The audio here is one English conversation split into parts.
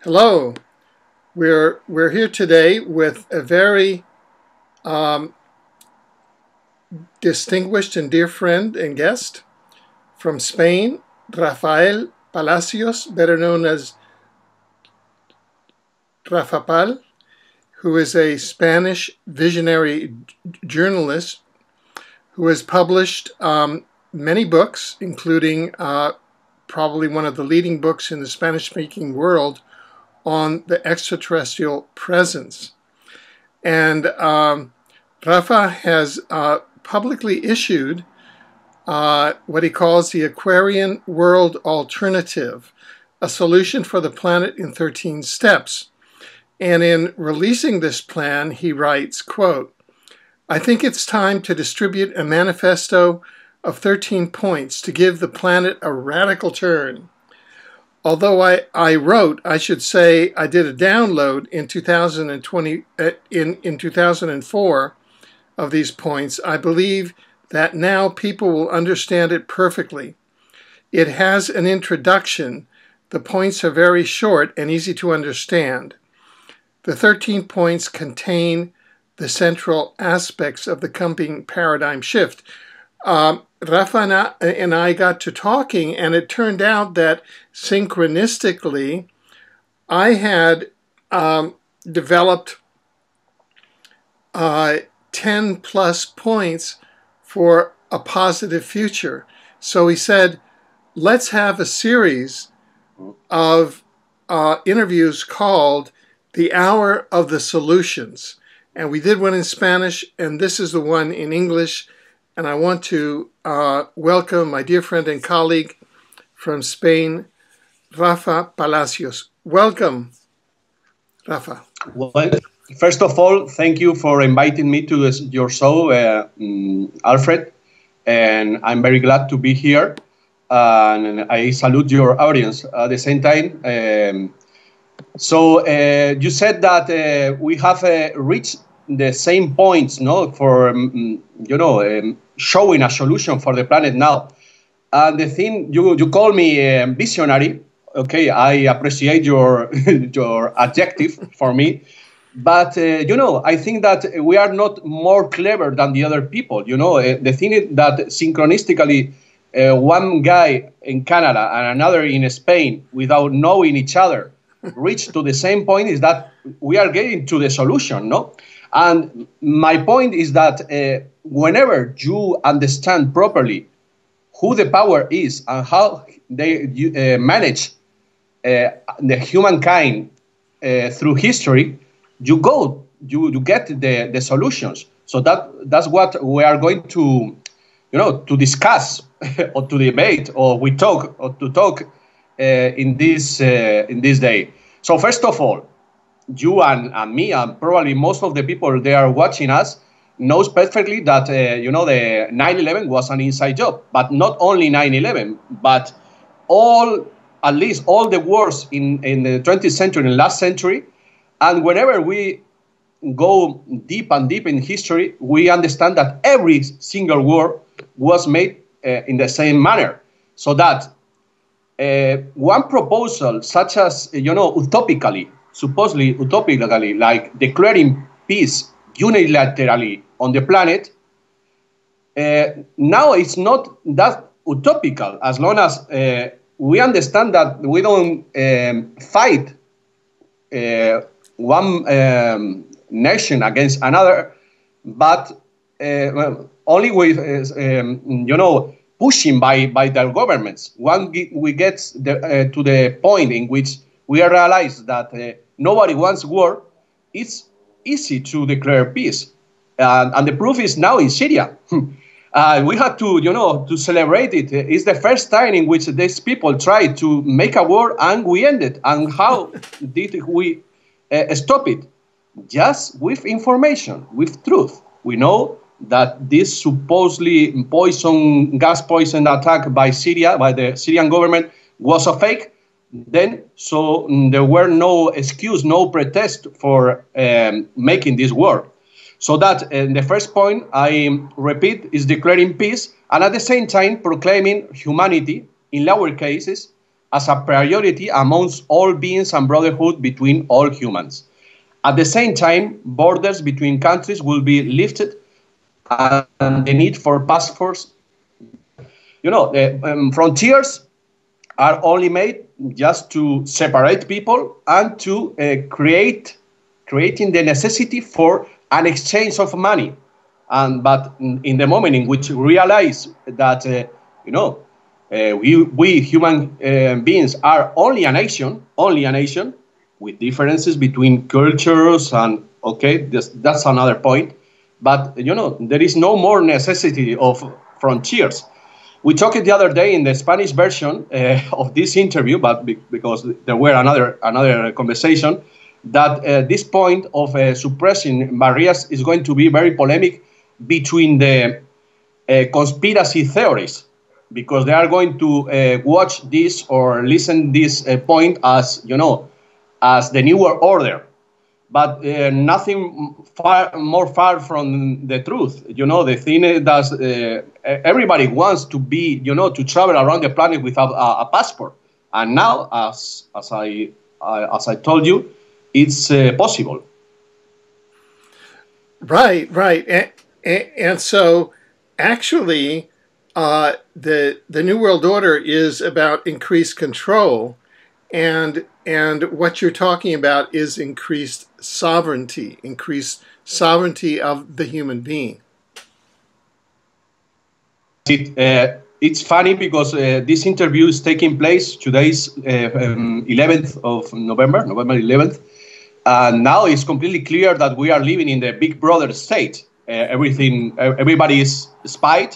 Hello. We're here today with a very um, distinguished and dear friend and guest from Spain, Rafael Palacios, better known as Rafapal, who is a Spanish visionary journalist who has published many books, including probably one of the leading books in the Spanish-speaking world on the extraterrestrial presence. And Rafa has publicly issued what he calls the Aquarian World Alternative, a solution for the planet in 13 steps. And in releasing this plan, he writes, quote, "I think it's time to distribute a manifesto of 13 points to give the planet a radical turn. Although I should say I did a download in 2020 in 2004 of these points. I believe that now people will understand it perfectly. It has an introduction. The points are very short and easy to understand. The 13 points contain the central aspects of the coming paradigm shift." Rafa and I got to talking, and it turned out that synchronistically, I had developed 10 plus points for a positive future. So he said, let's have a series of interviews called The Hour of the Solutions. And we did one in Spanish, and this is the one in English. And I want to welcome my dear friend and colleague from Spain, Rafa Palacios. Welcome, Rafa. Well, first of all, thank you for inviting me to your show, Alfred. And I'm very glad to be here. And I salute your audience at the same time. So you said that we have reached the same points, no, for showing a solution for the planet now. And the thing you call me visionary. Okay, I appreciate your your adjective for me, but I think that we are not more clever than the other people. The thing is that synchronistically, one guy in Canada and another in Spain, without knowing each other, reach to the same point, is that we are getting to the solution, no? And my point is that whenever you understand properly who the power is and how they manage the humankind through history, you get the solutions. So that's what we are going to, to discuss or to debate or to talk in this day. So first of all, you and me and probably most of the people they are watching us knows perfectly that the 9/11 was an inside job, but not only 9/11, but at least all the wars in the 20th century and last century. And whenever we go deep and deep in history, we understand that every single war was made in the same manner. So that one proposal, such as supposedly utopically, like declaring peace unilaterally on the planet, now it's not that utopical, as long as we understand that we don't fight one nation against another, but only with pushing by their governments. We get to the point in which we realize that nobody wants war. It's easy to declare peace, and the proof is now in Syria. We have to celebrate it. It's the first time in which these people tried to make a war, and we ended. And how did we stop it? Just with information, with truth. We know that this supposedly gas poison attack by the Syrian government was a fake. Then, so there were no excuse, no pretext for making this war. So that the first point, I repeat, is declaring peace, and at the same time proclaiming humanity, in lower cases, as a priority amongst all beings and brotherhood between all humans. At the same time, borders between countries will be lifted and the need for passports. The frontiers are only made just to separate people and to creating the necessity for an exchange of money. But in the moment in which we realize that we human beings are only a nation with differences between cultures, and that's another point. But there is no more necessity of frontiers. We talked the other day in the Spanish version of this interview, but because there were another conversation, that this point of suppressing barriers is going to be very polemic between the conspiracy theories, because they are going to watch this or listen this point as as the New World Order. But nothing more far from the truth. The thing is that everybody wants to be, to travel around the planet without a passport. And now, as I told you, it's possible. Right, right. And so actually, the New World Order is about increased control, and what you're talking about is increased sovereignty of the human being. It's funny because this interview is taking place today's 11th of November 11th. Now it's completely clear that we are living in the Big Brother state. Everybody is spied.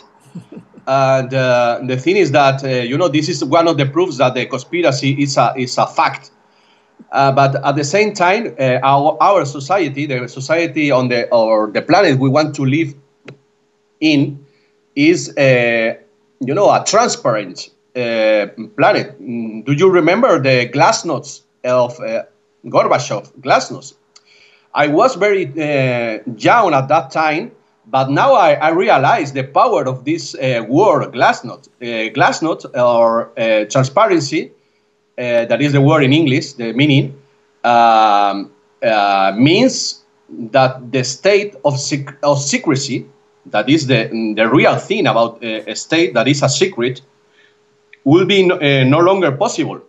And the thing is that, this is one of the proofs that the conspiracy is a fact. But at the same time, our society, the society on the planet we want to live in, is a transparent planet. Do you remember the glasnost of Gorbachev? Glasnost. I was very young at that time, but now I realize the power of this word, glasnost. Glasnost, or transparency, that is the word in English, the meaning, means that the state of secrecy, that is the real thing about a state that is a secret, will be no longer possible.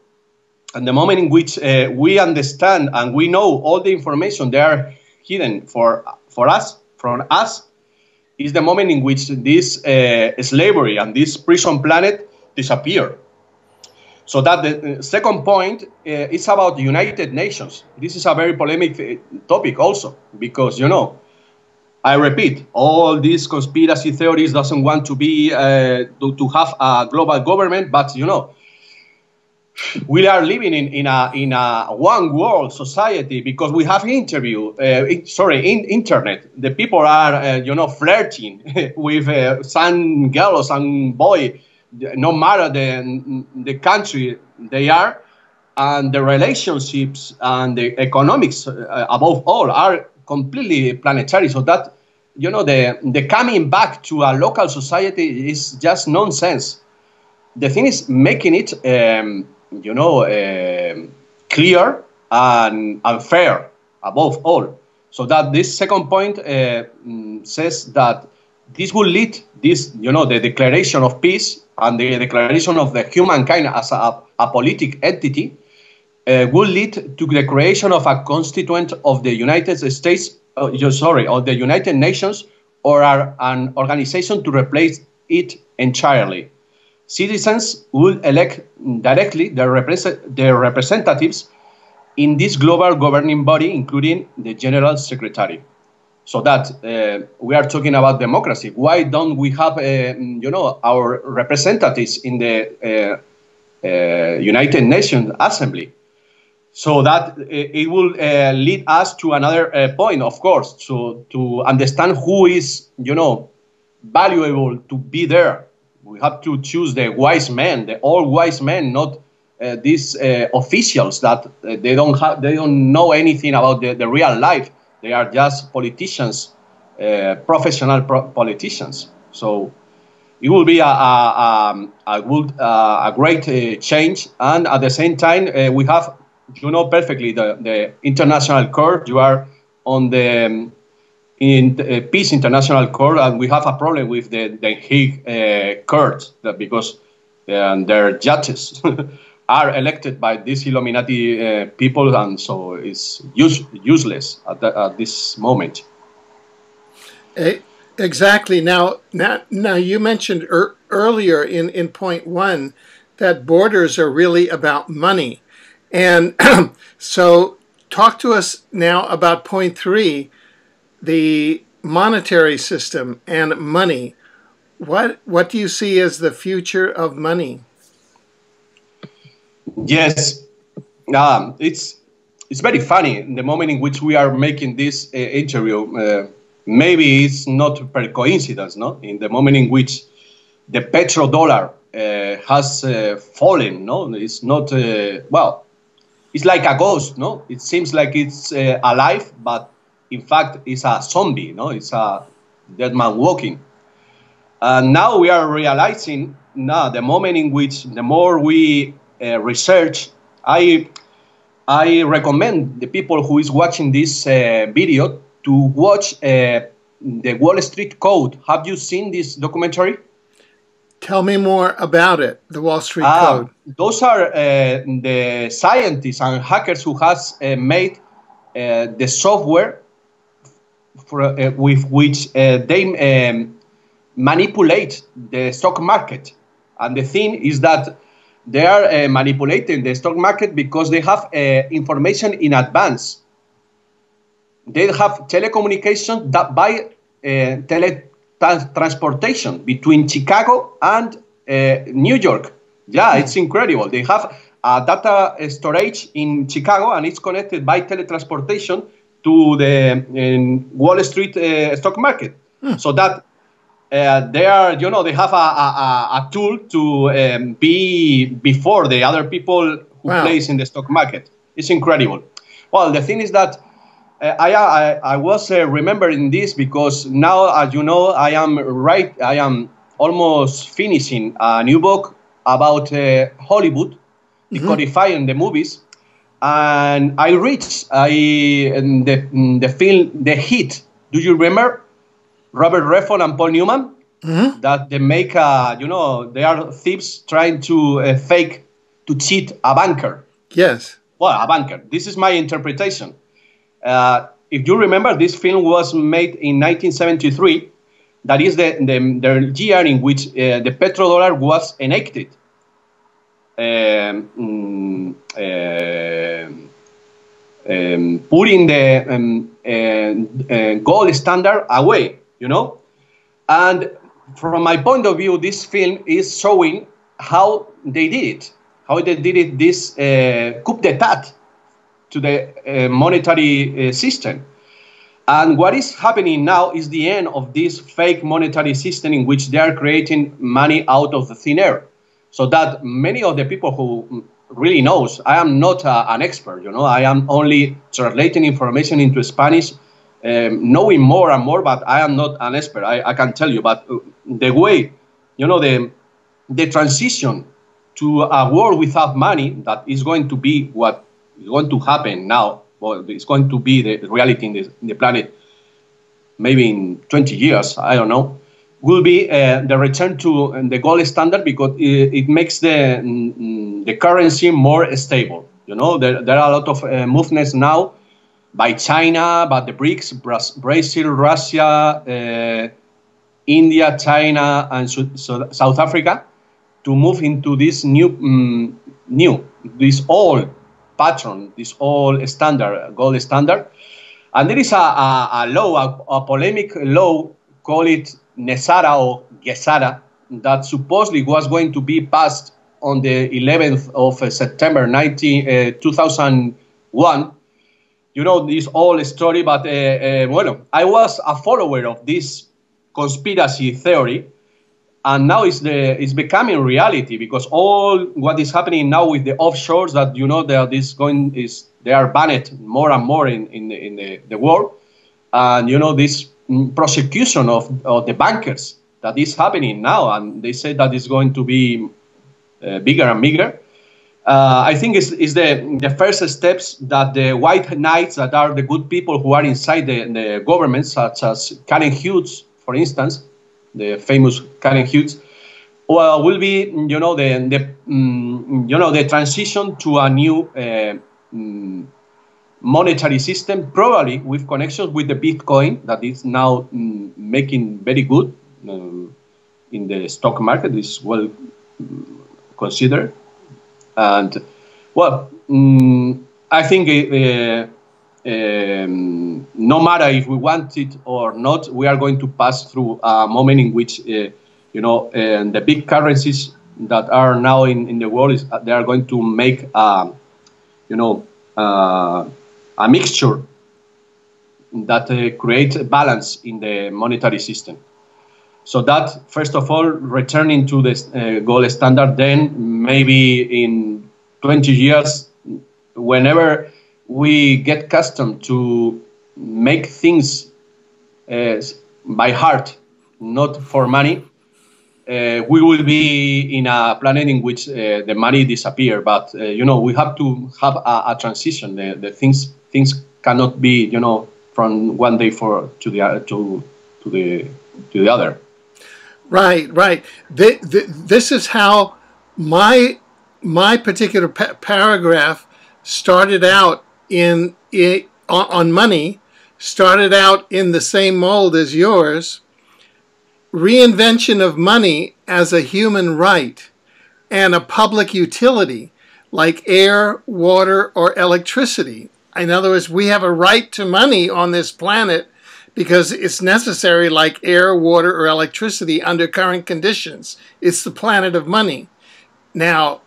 And the moment in which we understand and we know all the information they are hidden from us, is the moment in which this slavery and this prison planet disappear. So that the second point is about the United Nations. This is a very polemic topic also, because, I repeat, all these conspiracy theories doesn't want to be to have a global government, but we are living in a one world society because we have internet. The people are flirting with some girl or some boy, no matter the country they are, and the relationships and the economics above all are completely planetary. So that the coming back to a local society is just nonsense. The thing is making it clear and fair above all. So that this second point says that this will lead the declaration of peace and the declaration of the humankind as a politic entity will lead to the creation of a constituent of the United States, of the United Nations, or an organization to replace it entirely. Citizens will elect directly their representatives in this global governing body, including the General Secretary. So that we are talking about democracy. Why don't we have, our representatives in the United Nations Assembly? So that it will lead us to another point, of course, to understand who is, valuable to be there. We have to choose the wise men, the all wise men, not these officials that they don't know anything about the real life. They are just politicians, professional politicians. So it will be a great change. And at the same time, we have, you know perfectly, the international court. You are on the in the Peace International Court, and we have a problem with the Hague court, because their judges are elected by these Illuminati people, and so it's useless at this moment. Exactly. Now you mentioned earlier in point one that borders are really about money. And so talk to us now about point three, the monetary system and money. What do you see as the future of money? Yes, it's very funny the moment in which we are making this interview. Maybe it's not per coincidence, no? In the moment in which the petrodollar has fallen, no, it's not well. It's like a ghost, no? It seems like it's alive, but in fact, it's a zombie, no? It's a dead man walking. And now we are realizing, now the moment in which the more we research, I recommend the people who is watching this video to watch the Wall Street Code. Have you seen this documentary? Tell me more about it, the Wall Street Code. Those are the scientists and hackers who has made the software with which they manipulate the stock market. And the thing is that they are manipulating the stock market because they have information in advance. They have telecommunication that by teletransportation between Chicago and New York. Yeah, it's incredible. They have a data storage in Chicago, and it's connected by teletransportation to the Wall Street stock market. So that they are, they have a tool to be before the other people who plays in the stock market. It's incredible. Well, the thing is that I was remembering this because now, as you know, I am almost finishing a new book about Hollywood, decodifying the movies, and I reached the film The Heat. Do you remember Robert Redford and Paul Newman? That they make they are thieves trying to cheat a banker. Yes. Well, a banker. This is my interpretation. If you remember, this film was made in 1973. That is the year in which the petrodollar was enacted. Putting the gold standard away, And from my point of view, this film is showing how they did it. How they did it, this coup d'etat to the monetary system. And what is happening now is the end of this fake monetary system in which they are creating money out of the thin air. So that many of the people who really knows, I am not an expert, I am only translating information into Spanish, knowing more and more, but I am not an expert, I can tell you. But the way, the transition to a world without money, that is going to be what is going to happen now. Well, it's going to be the reality in the planet, maybe in 20 years, I don't know, will be the return to the gold standard, because it makes the currency more stable. There are a lot of movements now by China, by the BRICS, Brazil, Russia, India, China, and South Africa, to move into this this old pattern, this old standard, gold standard. And there is a law, a polemic law, call it Nesara or Gesara, that supposedly was going to be passed on the 11th of September 2001. This whole story, but I was a follower of this conspiracy theory, and now it's becoming reality, because all what is happening now with the offshores, that they are banned more and more in the world, and this prosecution of the bankers that is happening now, and they say that it's going to be bigger and bigger. I think is the first steps that the white knights, that are the good people who are inside the government, such as Karen Hughes, for instance, the famous Karen Hughes, well, will be, the transition to a new monetary system, probably with connections with the Bitcoin that is now making very good in the stock market, is well considered. And well, I think no matter if we want it or not, we are going to pass through a moment in which and the big currencies that are now in the world, they are going to make a mixture that creates a balance in the monetary system. So that, first of all, returning to the gold standard, then maybe in 20 years, whenever we get accustomed to make things by heart, not for money, we will be in a planet in which the money disappears. But we have to have a transition. The things cannot be from one day to the other. Right. This is how my particular paragraph started out on money. Started out in the same mold as yours. Reinvention of money as a human right and a public utility like air, water, or electricity. In other words, we have a right to money on this planet because it's necessary, like air, water, or electricity under current conditions. It's the planet of money. Now,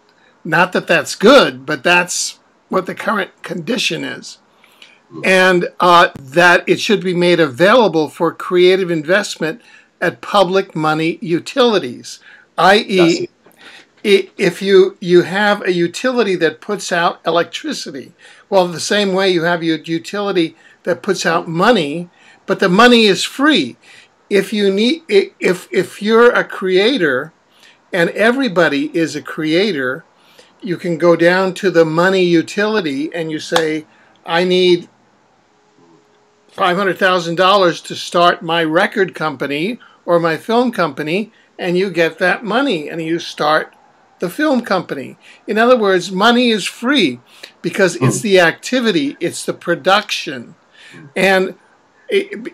not that that's good, but that's what the current condition is. And that it should be made available for creative investment at public money utilities, i.e., if you have a utility that puts out electricity, well, the same way you have your utility that puts out money, but the money is free. If you're a creator, and everybody is a creator, you can go down to the money utility and you say, I need $500,000 to start my record company or my film company, and you get that money and you start the film company. In other words, money is free because it's the activity, it's the production. And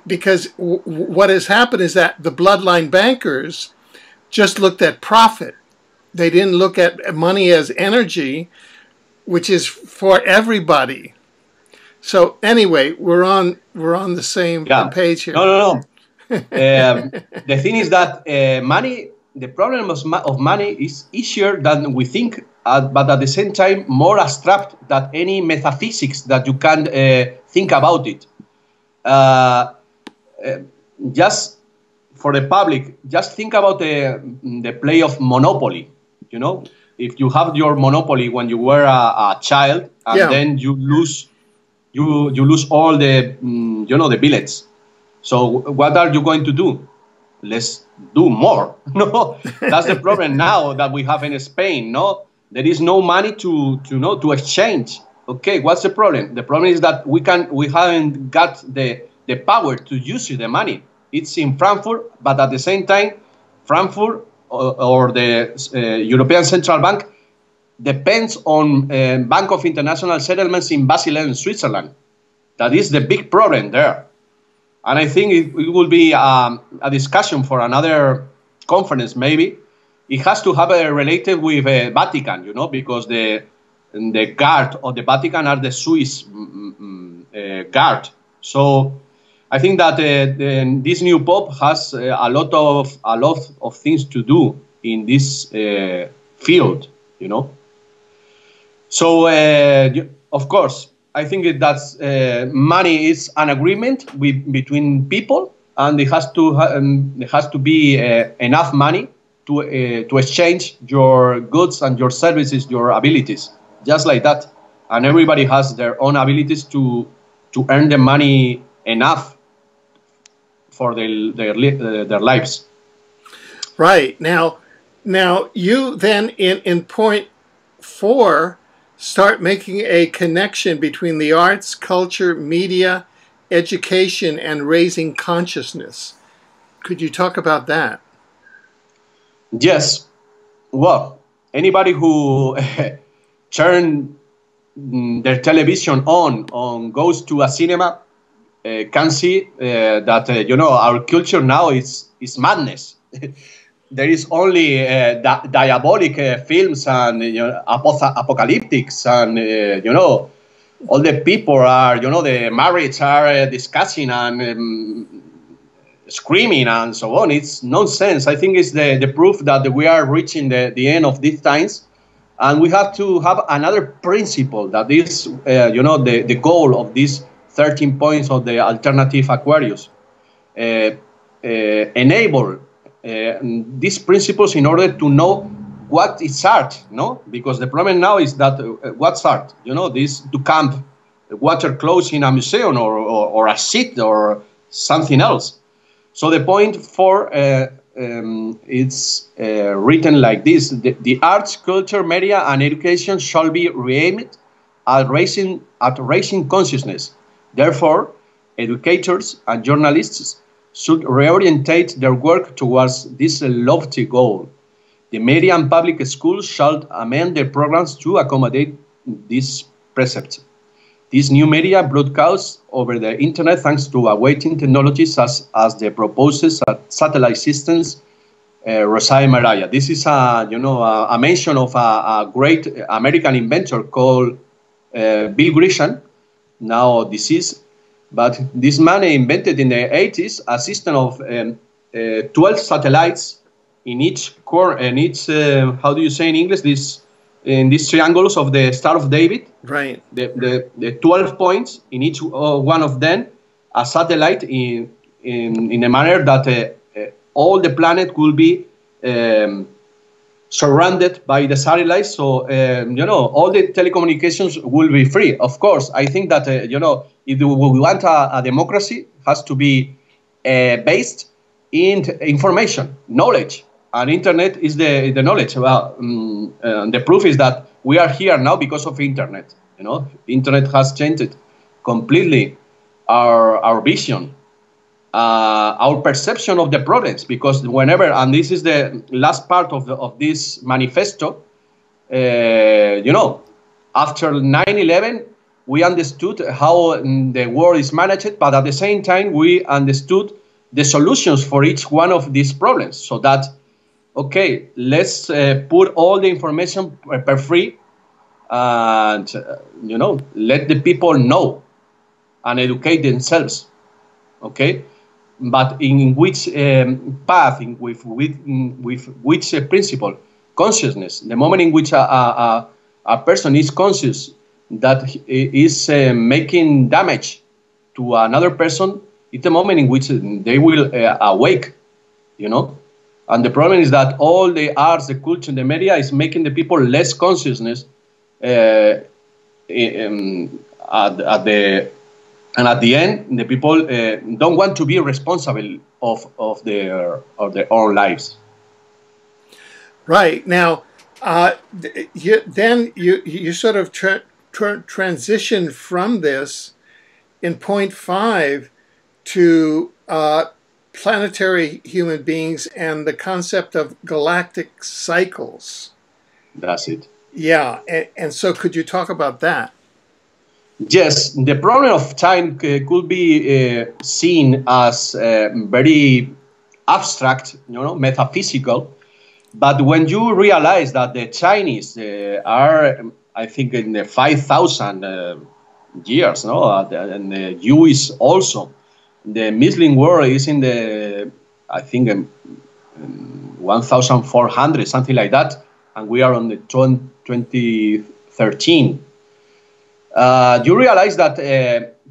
because what has happened is that the bloodline bankers just looked at profit. They didn't look at money as energy, which is for everybody. So anyway, we're on the same page here. No. The thing is that money, the problem of money is easier than we think, but at the same time more abstract than any metaphysics that you can think about it. Just for the public, just think about the play of Monopoly. If you have your Monopoly when you were a child, and then you lose all the the billets. So what are you going to do? Let's do more. No, that's the problem now that we have in Spain. No, there is no money to exchange. Okay, what's the problem? The problem is that we haven't got the power to use the money. It's in Frankfurt, but at the same time, Frankfurt or the European Central Bank depends on Bank of International Settlements in Basel in Switzerland. That is the big problem there. And I think it will be a discussion for another conference, maybe. It has to have related with Vatican, because the guard of the Vatican are the Swiss guard. So I think that this new Pope has a lot of things to do in this field, So of course, I think that's money is an agreement between people, and it has to be enough money to exchange your goods and your services, your abilities, just like that. And everybody has their own abilities to earn the money enough for their lives. Right. Now you then in point 4 start making a connection between the arts, culture, media, education, and raising consciousness. Could you talk about that? Yes. Well, anybody who turn their television on goes to a cinema can see that our culture now is madness. There is only diabolic films and apocalyptics, and all the people are, the marriage are discussing and screaming and so on. It's nonsense. I think it's the proof that we are reaching the end of these times, and we have to have another principle that is, the goal of these 13 points of the alternative Aquarius. Enable these principles in order to know what is art, no? Because the problem now is that what's art? This to camp water clothes in a museum or a seat or something else. So the point 4, it's written like this: the arts, culture, media, and education shall be aimed at raising consciousness. Therefore, educators and journalists should reorientate their work towards this lofty goal. The media and public schools shall amend their programs to accommodate this precept. These new media broadcast over the internet thanks to awaiting technologies as the proposed satellite systems, Rosai Maraya. This is a mention of a great American inventor called Bill Grisham, now deceased. But this man invented in the 80s a system of 12 satellites in each core, and each, how do you say in English, in these triangles of the Star of David. Right. The 12 points in each one of them, a satellite in a manner that all the planet will be surrounded by the satellites. So, all the telecommunications will be free. Of course, I think that, if we want a democracy, it has to be based in information, knowledge. And internet is the knowledge. Well, the proof is that we are here now because of internet. Internet has changed completely our vision, our perception of the problems. Because whenever, and this is the last part of this manifesto, after 9/11, we understood how the world is managed, but at the same time, we understood the solutions for each one of these problems. So that, okay, let's put all the information per free, and let the people know and educate themselves. Okay, but in which path, with which principle? Consciousness. The moment in which a person is conscious that is making damage to another person, it's the moment in which they will awake. And the problem is that all the arts, the culture, the media is making the people less consciousness at the end, the people don't want to be responsible of their own lives. Right. Now, you sort of transition from this in point 5 to planetary human beings and the concept of galactic cycles. That's it. Yeah. And so could you talk about that? Yes, the problem of time could be seen as very abstract, metaphysical. But when you realize that the Chinese are, I think, in the 5,000 years, and the US also, the Muslim world is in the, I think, 1,400, something like that, and we are on the 2013. You realize that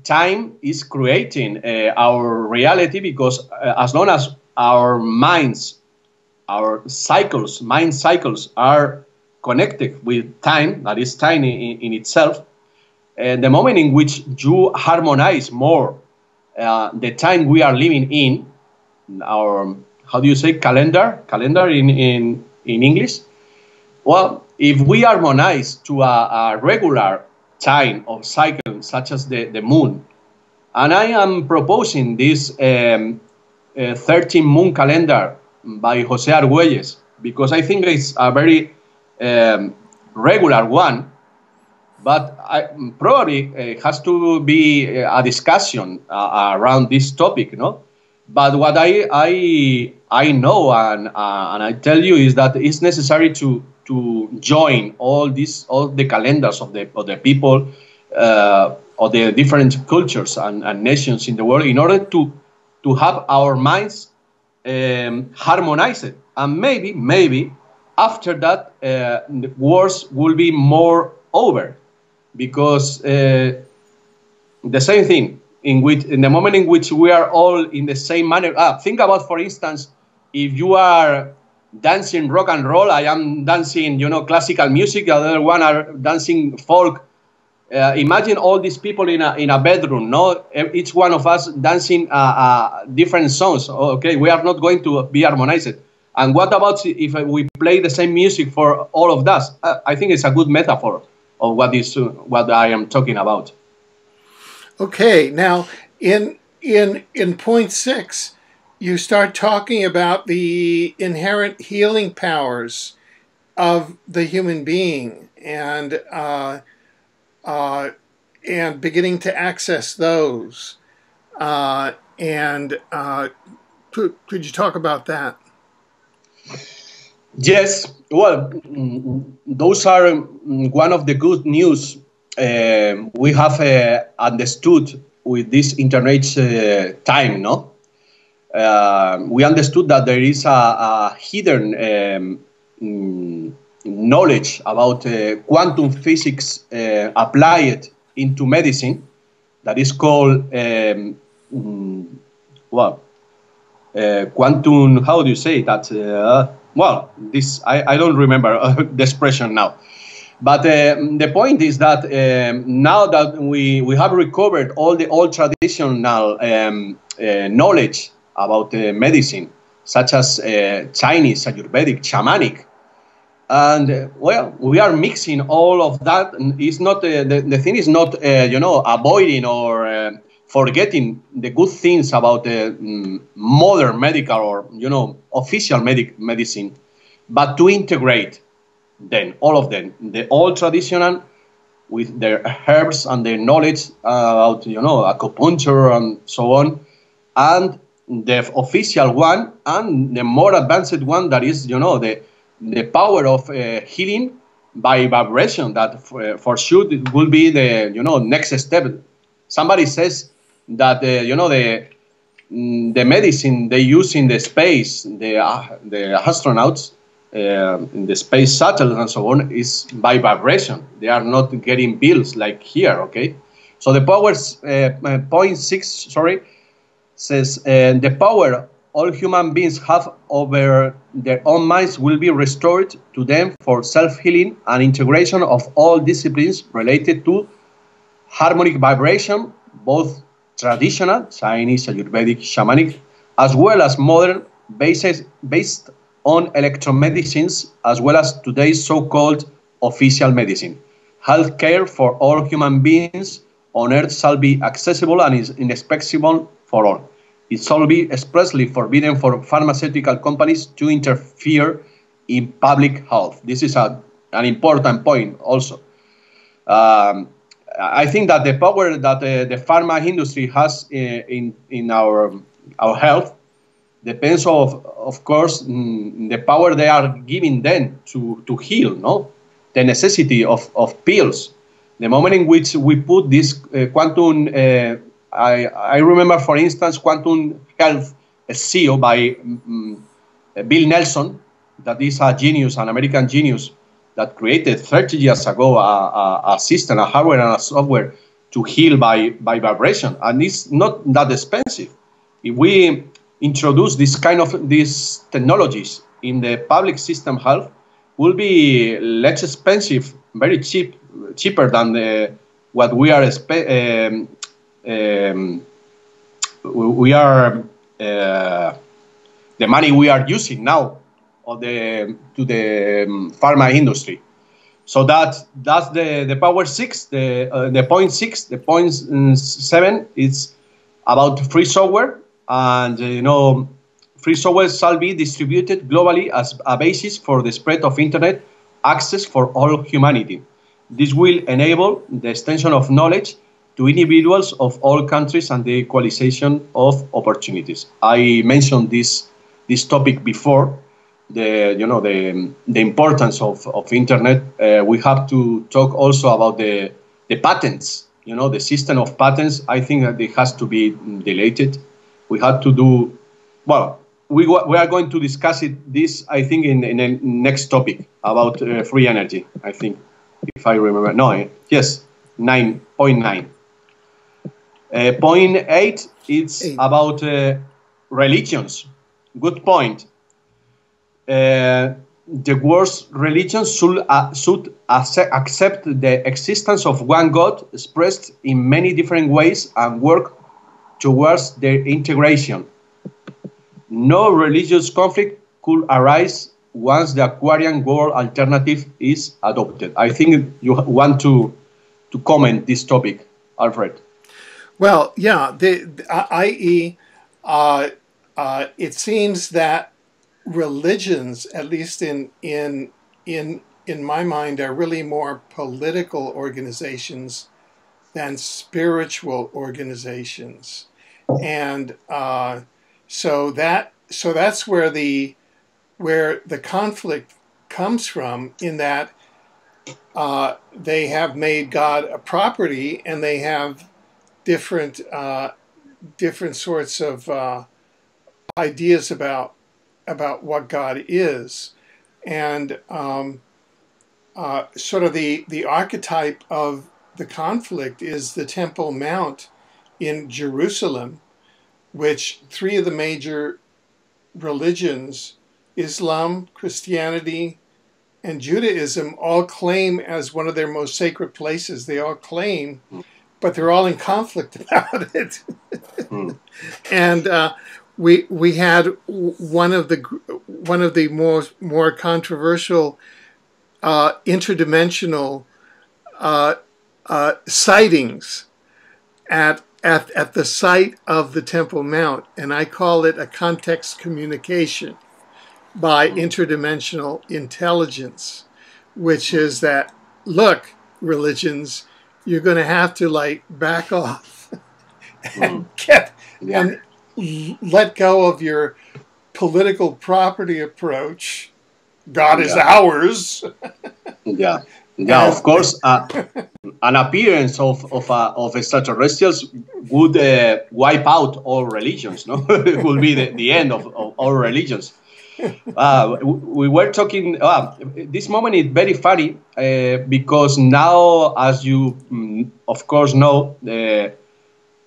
time is creating our reality, because as long as our minds, our mind cycles are connected with time, that is time in itself, the moment in which you harmonize more the time we are living in, our how do you say calendar in English? Well, if we harmonize to a regular time of cycle, such as the moon, and I am proposing this 13 moon calendar by Jose Argüelles, because I think it's a very regular one, but probably has to be a discussion around this topic, you know. But what I know and I tell you is that it's necessary to join all the calendars of the people of the different cultures and nations in the world in order to have our minds harmonized, and maybe after that the wars will be more over, because the same thing in the moment in which we are all in the same manner. Think about, for instance, if you are dancing rock and roll, I am dancing, classical music, the other one are dancing folk. Imagine all these people in a bedroom, no? Each one of us dancing different songs. Okay, we are not going to be harmonized. And what about if we play the same music for all of us? I think it's a good metaphor of what I am talking about. Okay, now in point 6, you start talking about the inherent healing powers of the human being and beginning to access those. Could you talk about that? Yes, well, those are one of the good news we have understood with this internet time, no? We understood that there is a hidden knowledge about quantum physics applied into medicine that is called, quantum, how do you say that? This I don't remember the expression now. But the point is that now that we have recovered all the old traditional knowledge about medicine, such as Chinese, Ayurvedic, shamanic, and we are mixing all of that. And it's not the thing is not avoiding or forgetting the good things about modern medical or official medicine, but to integrate then all of them, the old traditional with their herbs and their knowledge about acupuncture and so on, and the official one and the more advanced one that is the power of healing by vibration, that for sure it will be the next step. Somebody says that the medicine they use in the space, the astronauts in the space shuttle and so on, is by vibration. They are not getting bills like here, okay? So the powers, point 6, sorry, says the power all human beings have over their own minds will be restored to them for self-healing and integration of all disciplines related to harmonic vibration, both traditional, Chinese, Ayurvedic, shamanic, as well as modern, based on electromedicines, as well as today's so-called official medicine. Healthcare for all human beings on Earth shall be accessible and is inaccessible for all. It shall be expressly forbidden for pharmaceutical companies to interfere in public health. This is an important point also. I think that the power that the pharma industry has in our health depends of course the power they are giving them to heal, no? The necessity of pills. The moment in which we put this quantum, I remember, for instance, Quantum Health CEO by Bill Nelson, that is a genius, an American genius, that created 30 years ago a system, a hardware and a software to heal by vibration, and it's not that expensive. If we introduce these technologies in the public system health, will be less expensive, very cheaper than what we are the money we are using now to the pharma industry. So that's the power six, the point six, the point seven is about free software, and free software shall be distributed globally as a basis for the spread of internet access for all humanity. This will enable the extension of knowledge to individuals of all countries and the equalization of opportunities. I mentioned this topic before. The importance of internet. We have to talk also about the patents. The system of patents. I think that it has to be deleted. We have to do well. We are going to discuss this. I think in the next topic about free energy. I think, if I remember. No, yes, 9.9. Point 8. It's about religions. Good point. The world's religions should accept the existence of one God expressed in many different ways and work towards their integration. No religious conflict could arise once the Aquarian world alternative is adopted. I think you want to comment this topic, Alfred. Well, yeah, i.e., it seems that religions, at least in my mind, are really more political organizations than spiritual organizations, and so that's where the conflict comes from. In that they have made God a property, and they have different sorts of ideas about what God is, and sort of the archetype of the conflict is the Temple Mount in Jerusalem, which three of the major religions, Islam, Christianity, and Judaism, all claim as one of their most sacred places. They all claim, but they're all in conflict about it. And we had one of the more controversial interdimensional sightings at the site of the Temple Mount, and I call it a context communication by interdimensional intelligence, which is that, look, religions, you're going to have to back off and and let go of your political property approach. God is ours. Of course, an appearance of extraterrestrials would wipe out all religions. No, it will be the end of all religions. We were talking. This moment is very funny because now, as you of course know,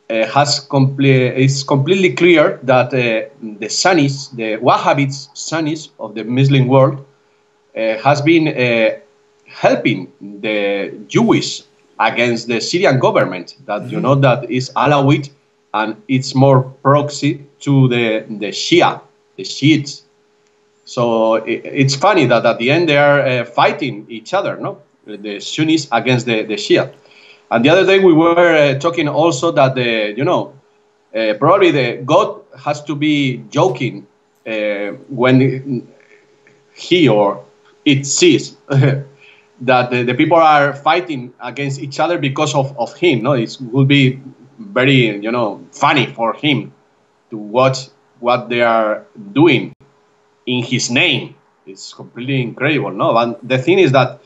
it's completely clear that the Sunnis, the Wahhabite Sunnis of the Muslim world, has been helping the Jewish against the Syrian government. That you know that is Alawite, and it's more proxy to the Shia, the Shiites. So it's funny that at the end they are fighting each other, no? The Sunnis against the Shia. And the other day we were talking also that probably the God has to be joking when he or it sees that the people are fighting against each other because of him. No, it will be very funny for him to watch what they are doing in his name. It's completely incredible, no? And the thing is that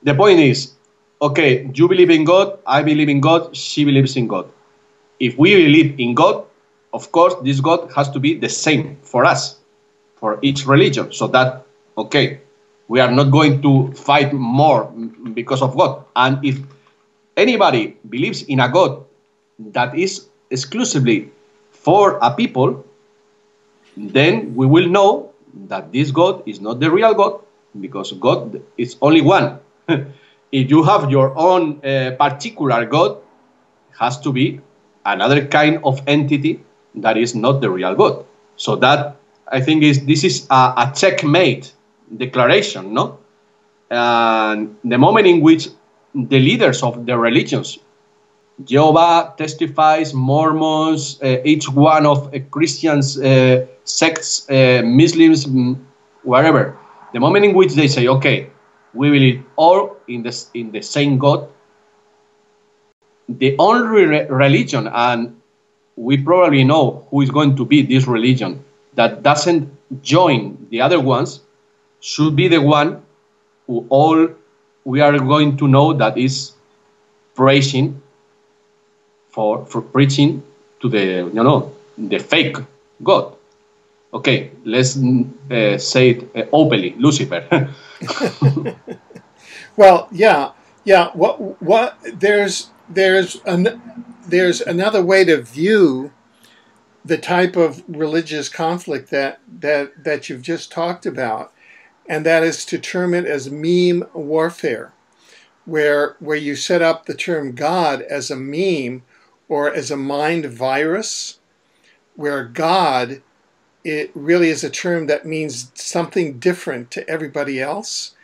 the point is, okay, you believe in God, I believe in God, she believes in God. If we believe in God, of course, this God has to be the same for us, for each religion. So that, okay, we are not going to fight more because of God. And if anybody believes in a God that is exclusively for a people, then we will know that this God is not the real God, because God is only one. If you have your own particular God, it has to be another kind of entity that is not the real God. So that I think this is a checkmate declaration, no? And the moment in which the leaders of the religions, Jehovah testifies, Mormons, each one of Christians, sects, Muslims, wherever, the moment in which they say, okay, we believe all in the same God, the only religion, and we probably know who is going to be this religion, that doesn't join the other ones, should be the one who all we are going to know that is praising for preaching to the fake God. Okay, let's say it openly, Lucifer. Well, yeah, yeah. What there's another way to view the type of religious conflict that you've just talked about, and that is to term it as meme warfare, where you set up the term God as a meme or as a mind virus, where God, it really is a term that means something different to everybody else.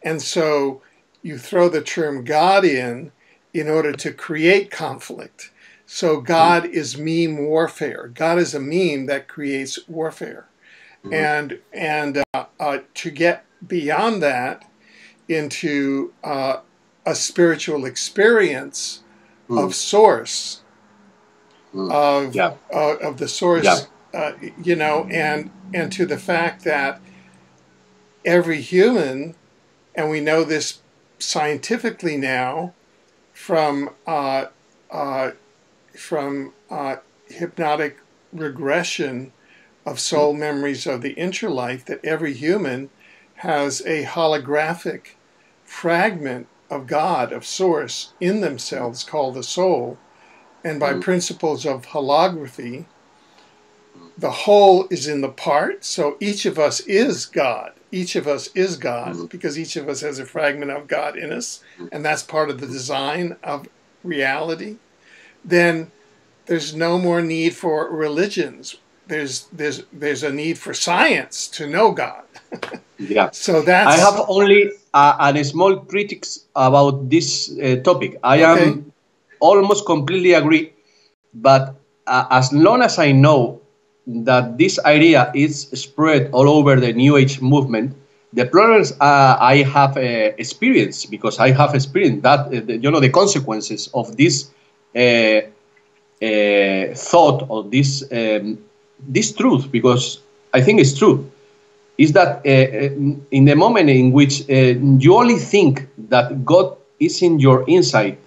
And so you throw the term God in order to create conflict. So God is meme warfare. God is a meme that creates warfare. And to get beyond that into a spiritual experience of source, of the source, and to the fact that every human, and we know this scientifically now from hypnotic regression of soul memories of the interlife, that every human has a holographic fragment of God, of source, in themselves called the soul. And by principles of holography, the whole is in the part, so each of us is God. Each of us is God because each of us has a fragment of God in us, and that's part of the design of reality. Then there's no more need for religions. There's a need for science to know God. Yeah. So that's. I have only a small critics about this topic. I am almost completely agree, but as long as I know that this idea is spread all over the New Age movement, the problems I have experienced, because I have experienced that the consequences of this thought or this truth, because I think it's true, is that in the moment in which you only think that God is in your inside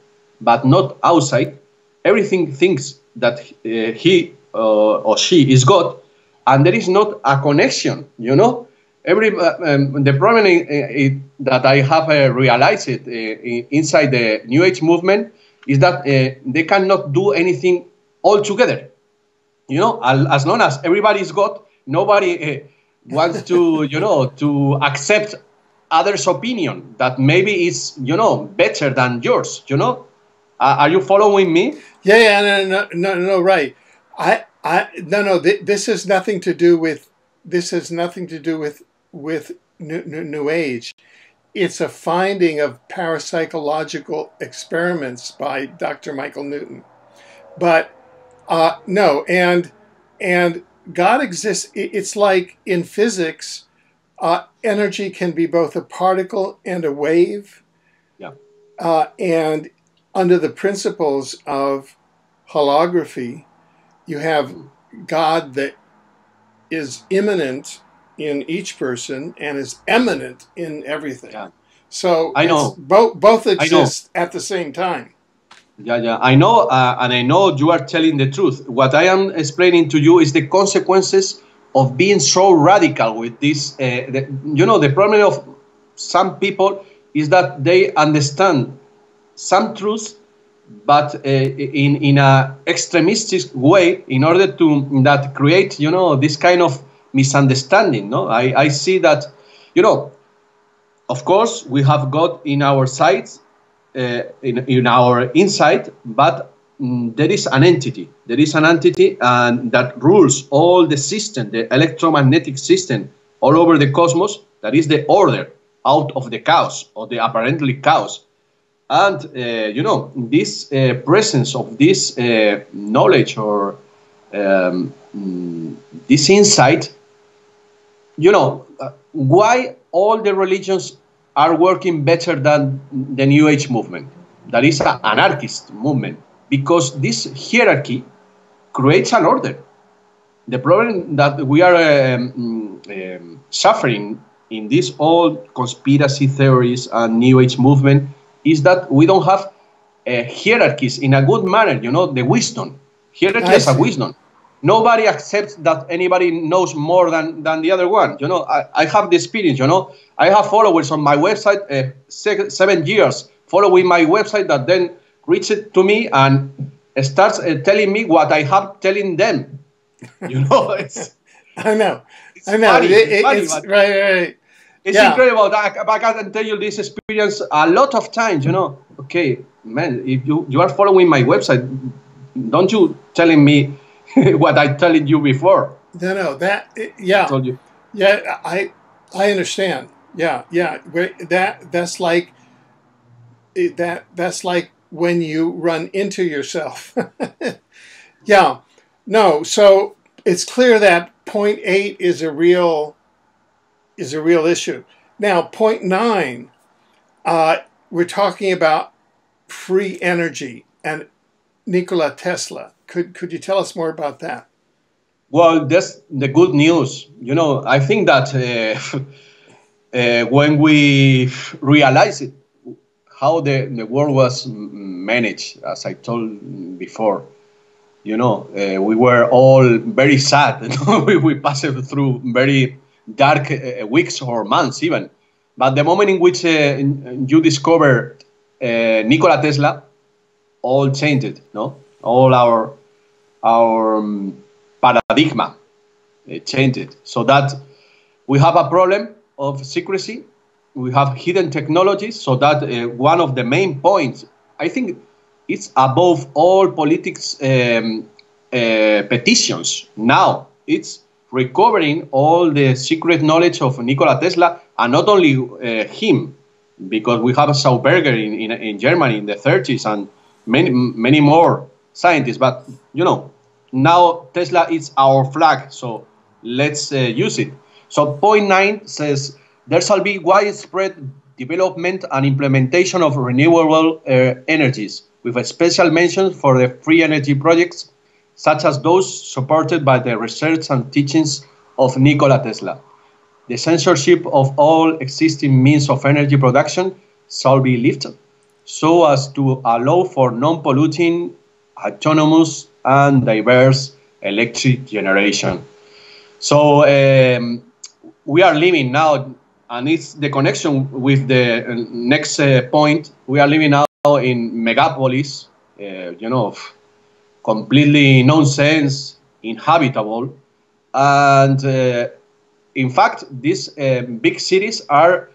but not outside, everything thinks that he or she is God, and there is not a connection, the problem that I have realized inside the New Age movement is that they cannot do anything all together. As long as everybody is God, nobody wants to, to accept others' opinion that maybe is, better than yours. Are you following me? Yeah, no, right. This has nothing to do with. This has nothing to do with New Age. It's a finding of parapsychological experiments by Dr. Michael Newton. But no, and God exists. It's like in physics, energy can be both a particle and a wave. Yeah. And under the principles of holography, you have God that is immanent in each person and is eminent in everything. Yeah. So I know both exist at the same time. Yeah, I know, and I know you are telling the truth. What I am explaining to you is the consequences of being so radical with this. The problem of some people is that they understand some truths, but in a extremistic way, in order to that create, this kind of misunderstanding. No, I see that, of course, we have God in our sides, in our inside, but there is an entity. There is an entity that rules all the system, the electromagnetic system all over the cosmos. That is the order out of the chaos, or the apparently chaos. And, this presence of this knowledge, or this insight, why all the religions are working better than the New Age movement? That is an anarchist movement, because this hierarchy creates an order. The problem that we are suffering in these old conspiracy theories and New Age movement is that we don't have hierarchies in a good manner, the wisdom. Hierarchy is a wisdom. Nobody accepts that anybody knows more than the other one. I have the experience, I have followers on my website, 7 years following my website, that then reach it to me and starts telling me what I have telling them. It's I know. It's funny, it's right. It's incredible. I can tell you this experience a lot of times, Okay, man, if you are following my website, don't you telling me what I telling you before? No, I told you. I understand. That's like that's like when you run into yourself. No. So it's clear that point 8 is a real issue. Now, point 9, we're talking about free energy and Nikola Tesla. Could you tell us more about that? Well, that's the good news. I think that when we realize it, how the world was managed, as I told before, we were all very sad. We passed through very dark weeks or months even. But the moment in which you discover Nikola Tesla, all changed, all our paradigm changed. So that we have a problem of secrecy. We have hidden technologies. So that one of the main points, I think, it's above all politics petitions. Now it's recovering all the secret knowledge of Nikola Tesla, and not only him, because we have Sauberger in Germany in the 30s and many more scientists. But now Tesla is our flag, so let's use it. So point 9 says there shall be widespread development and implementation of renewable energies, with a special mention for the free energy projects, such as those supported by the research and teachings of Nikola Tesla. The censorship of all existing means of energy production shall be lifted, so as to allow for non-polluting, autonomous, and diverse electric generation. So we are living now, and it's the connection with the next point. We are living now in megapolis, completely nonsense, inhabitable. And in fact, these big cities are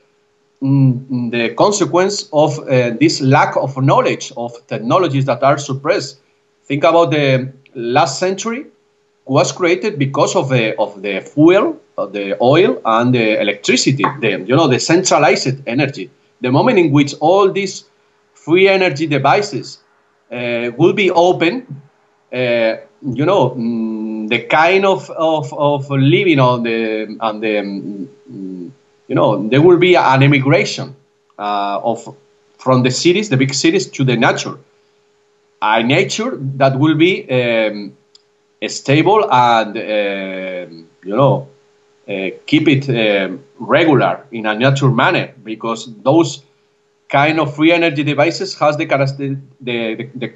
the consequence of this lack of knowledge of technologies that are suppressed. Think about the last century was created because of the fuel, of the oil, and the electricity, the centralized energy. The moment in which all these free energy devices will be open, the kind of living on there will be an immigration from the cities, the big cities, to the nature. A nature that will be stable and keep it regular in a natural manner, because those kind of free energy devices has the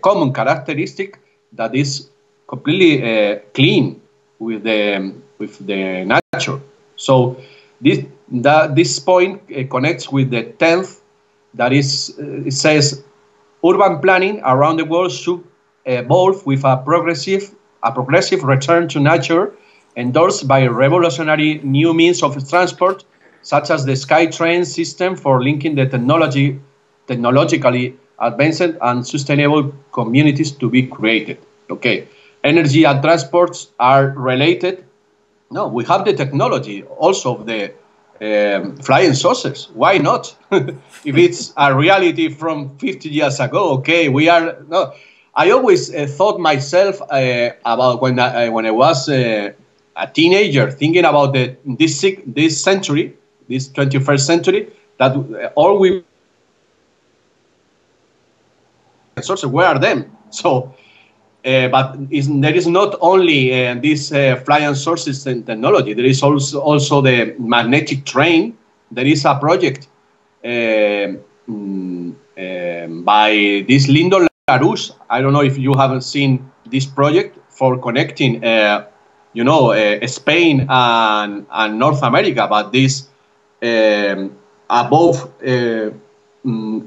common characteristic that is completely clean with the nature. So this point connects with the 10th, that is, it says urban planning around the world should evolve with a progressive return to nature, endorsed by revolutionary new means of transport, such as the SkyTrain system for linking the technologically advanced and sustainable communities to be created. Okay, energy and transports are related. No, we have the technology, also the flying saucers. Why not? If it's a reality from 50 years ago, okay, we are. No, I always thought myself about when I was a teenager, thinking about this century, this 21st century, that all we sources, where are them? So but there is not only this flying sources technology. There is also the magnetic train. There is a project by this Lyndon LaRouche. I don't know if you haven't seen this project for connecting, Spain and North America, but this above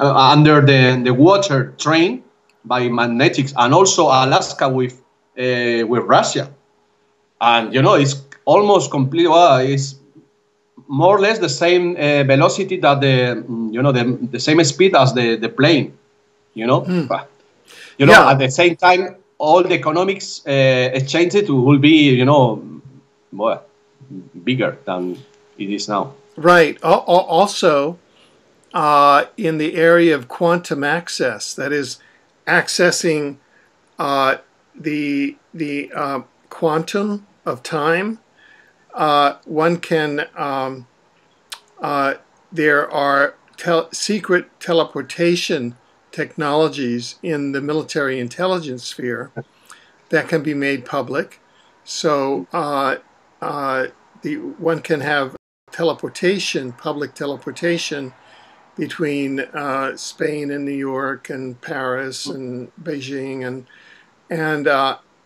under the water train by magnetics, and also Alaska with Russia, and it's almost complete. Well, it's more or less the same velocity that the same speed as the plane. But, Yeah. at the same time, all the economics exchanges will be bigger than it is now. Right. Also, in the area of quantum access, that is, accessing the quantum of time, one can. There are secret teleportation technologies in the military intelligence sphere that can be made public. So one can have teleportation, public teleportation, between Spain and New York and Paris and Beijing, and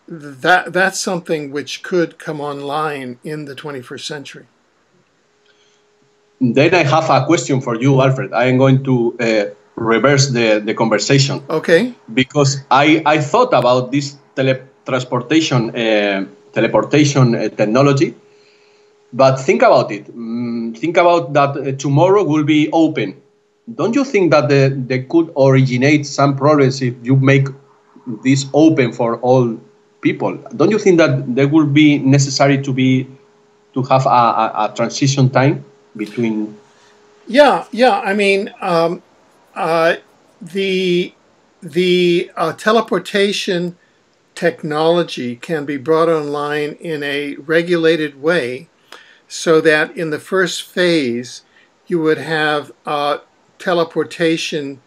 that's something which could come online in the 21st century. Then I have a question for you, Alfred. I am going to reverse the conversation. Okay. Because I thought about this teleportation technology, but think about it. Think about that tomorrow will be open. Don't you think that they could originate some problems if you make this open for all people? Don't you think that there will be necessary to have a transition time between? Yeah. I mean, the teleportation technology can be brought online in a regulated way, so that in the first phase you would have teleportation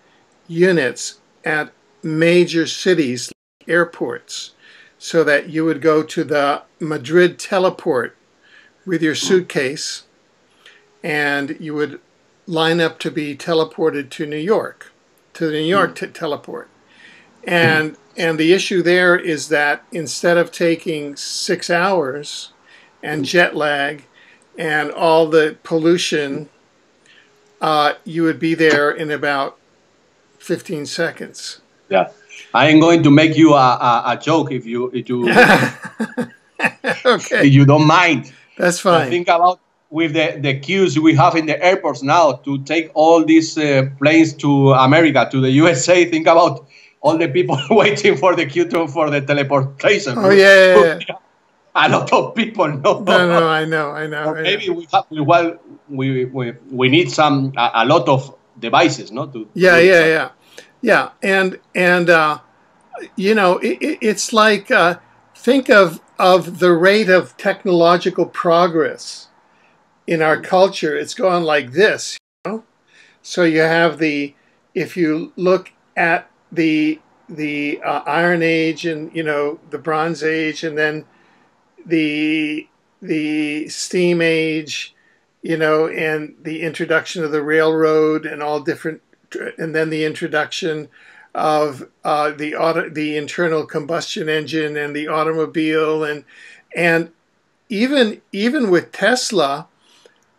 units at major cities, like airports, so that you would go to the Madrid teleport with your suitcase and you would line up to be teleported to New York, to the New York teleport. And the issue there is that instead of taking 6 hours and jet lag and all the pollution, you would be there in about 15 seconds. Yeah, I am going to make you a joke if you Okay. if you don't mind. That's fine. Think about with the queues we have in the airports now to take all these planes to America, to the USA. Think about all the people waiting for the queue for the teleportation. Oh yeah. A lot of people. No, I know. Maybe we need a lot of devices, no? Yeah. And it's like think of the rate of technological progress in our culture. It's gone like this, So you have if you look at the Iron Age and the Bronze Age, and then the Steam Age, and the introduction of the railroad and all different, and then the introduction of the internal combustion engine and the automobile, and even with Tesla,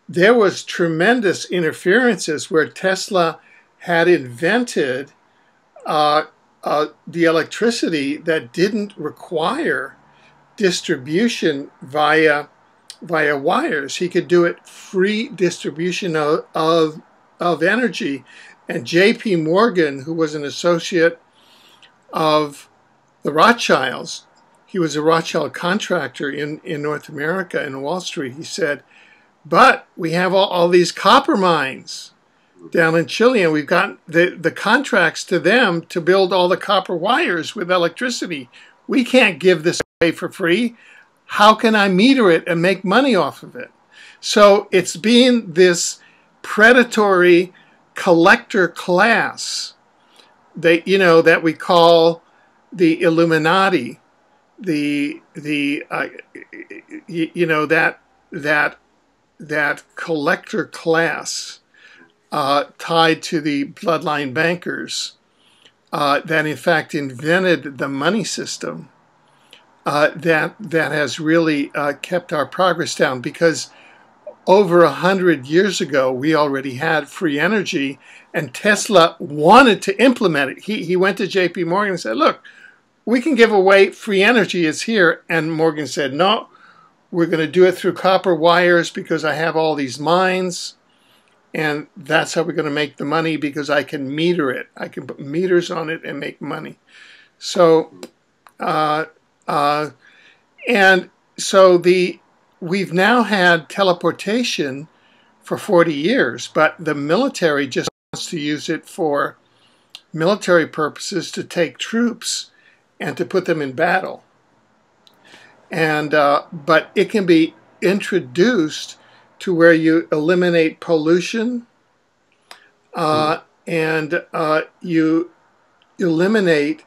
there was tremendous interferences where Tesla had invented the electricity that didn't require distribution via wires. He could do it free distribution of energy, And J.P. Morgan, who was an associate of the Rothschilds, he was a Rothschild contractor in North America in Wall Street. He said, but we have all these copper mines down in Chile, and we've got the contracts to them to build all the copper wires with electricity. We can't give this away for free. How can I meter it and make money off of it? So it's being this predatory collector class that we call the Illuminati, that collector class tied to the bloodline bankers that in fact invented the money system that has really kept our progress down, because over 100 years ago we already had free energy, and Tesla wanted to implement it. He went to J.P. Morgan and said, look, we can give away free energy, it's here. And Morgan said, no, we're going to do it through copper wires because I have all these mines, and that's how we're going to make the money, because I can meter it. I can put meters on it and make money. So, we've now had teleportation for 40 years, but the military just wants to use it for military purposes, to take troops and to put them in battle. And but it can be introduced to where you eliminate pollution and you eliminate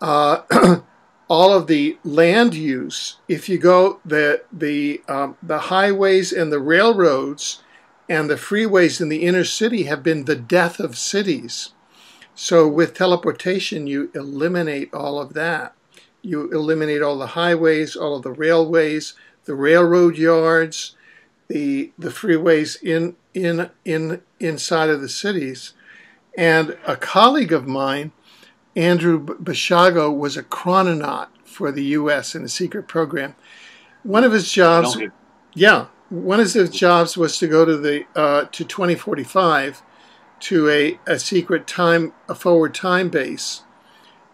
all of the land use. If you go the highways and the railroads and the freeways in the inner city have been the death of cities. So with teleportation, you eliminate all of that. You eliminate all the highways, all of the railways, the railroad yards, the freeways inside of the cities. And a colleague of mine, Andrew Bashago, was a chrononaut for the U.S. in a secret program. One of his jobs, one of his jobs was to go to the to 2045 to a secret a forward time base,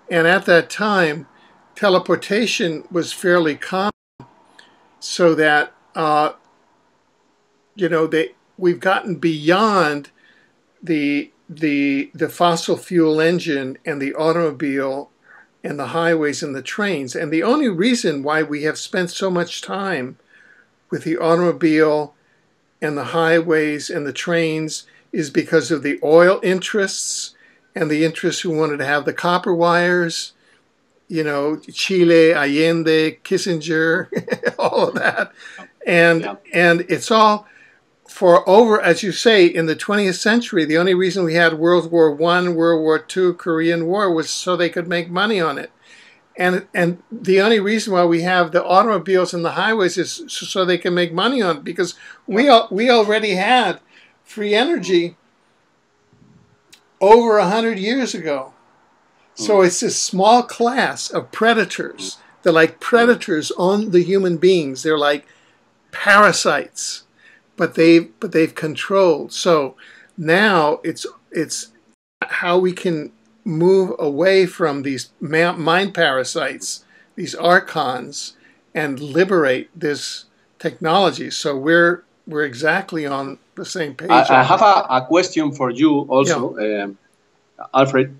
and at that time, teleportation was fairly common, so that we've gotten beyond the fossil fuel engine and the automobile and the highways and the trains. And the only reason why we have spent so much time with the automobile and the highways and the trains is because of the oil interests and the interests who wanted to have the copper wires, Chile, Allende, Kissinger, all of that. And it's all for over, as you say, in the 20th century, the only reason we had World War I, World War II, Korean War was so they could make money on it. And the only reason why we have the automobiles and the highways is so they can make money on it, because we already had free energy over 100 years ago. So it's this small class of predators. They're like predators on the human beings. They're like parasites, but they've controlled. So now it's how we can move away from these mind parasites, these archons, and liberate this technology. So we're exactly on the same page. I have a question for you also, Alfred.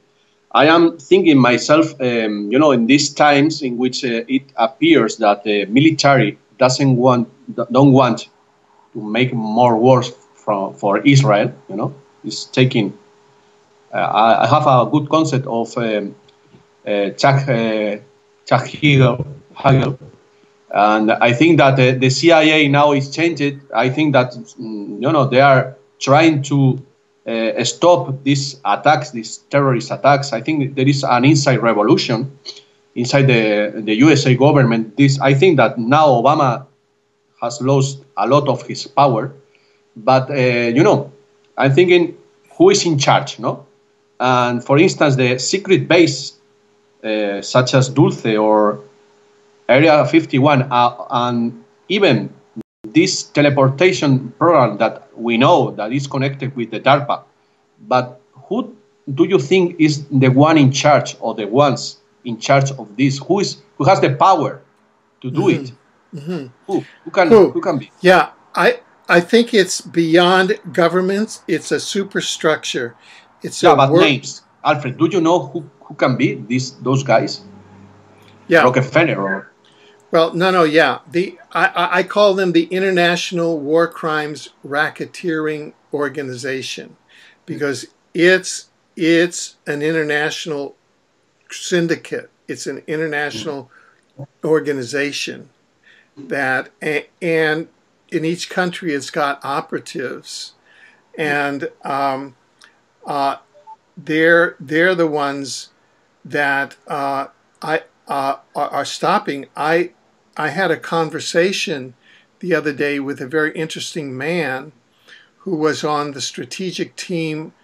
I am thinking myself, in these times in which it appears that the military don't want to make more wars for Israel. It's taking. I have a good concept of Chuck Hagel, and I think that the CIA now is changed. I think that they are trying to stop these attacks, these terrorist attacks. I think there is an inside revolution inside the USA government. I think that now Obama has lost a lot of his power, but I'm thinking, who is in charge, no? And for instance, the secret base, such as Dulce or Area 51, and even this teleportation program that we know that is connected with the DARPA. But who do you think is the one in charge, or the ones in charge of this? Who has the power to do it? Who can be? Yeah, I think it's beyond governments. It's a superstructure. It's a Yeah, but work. names, Alfred. Do you know who can be those guys? Yeah. Rockefeller or Well, no, yeah. I call them the International War Crimes Racketeering Organization, because it's an international syndicate. It's an international organization that, and in each country it's got operatives, and they're the ones that are stopping. I had a conversation the other day with a very interesting man who was on the strategic team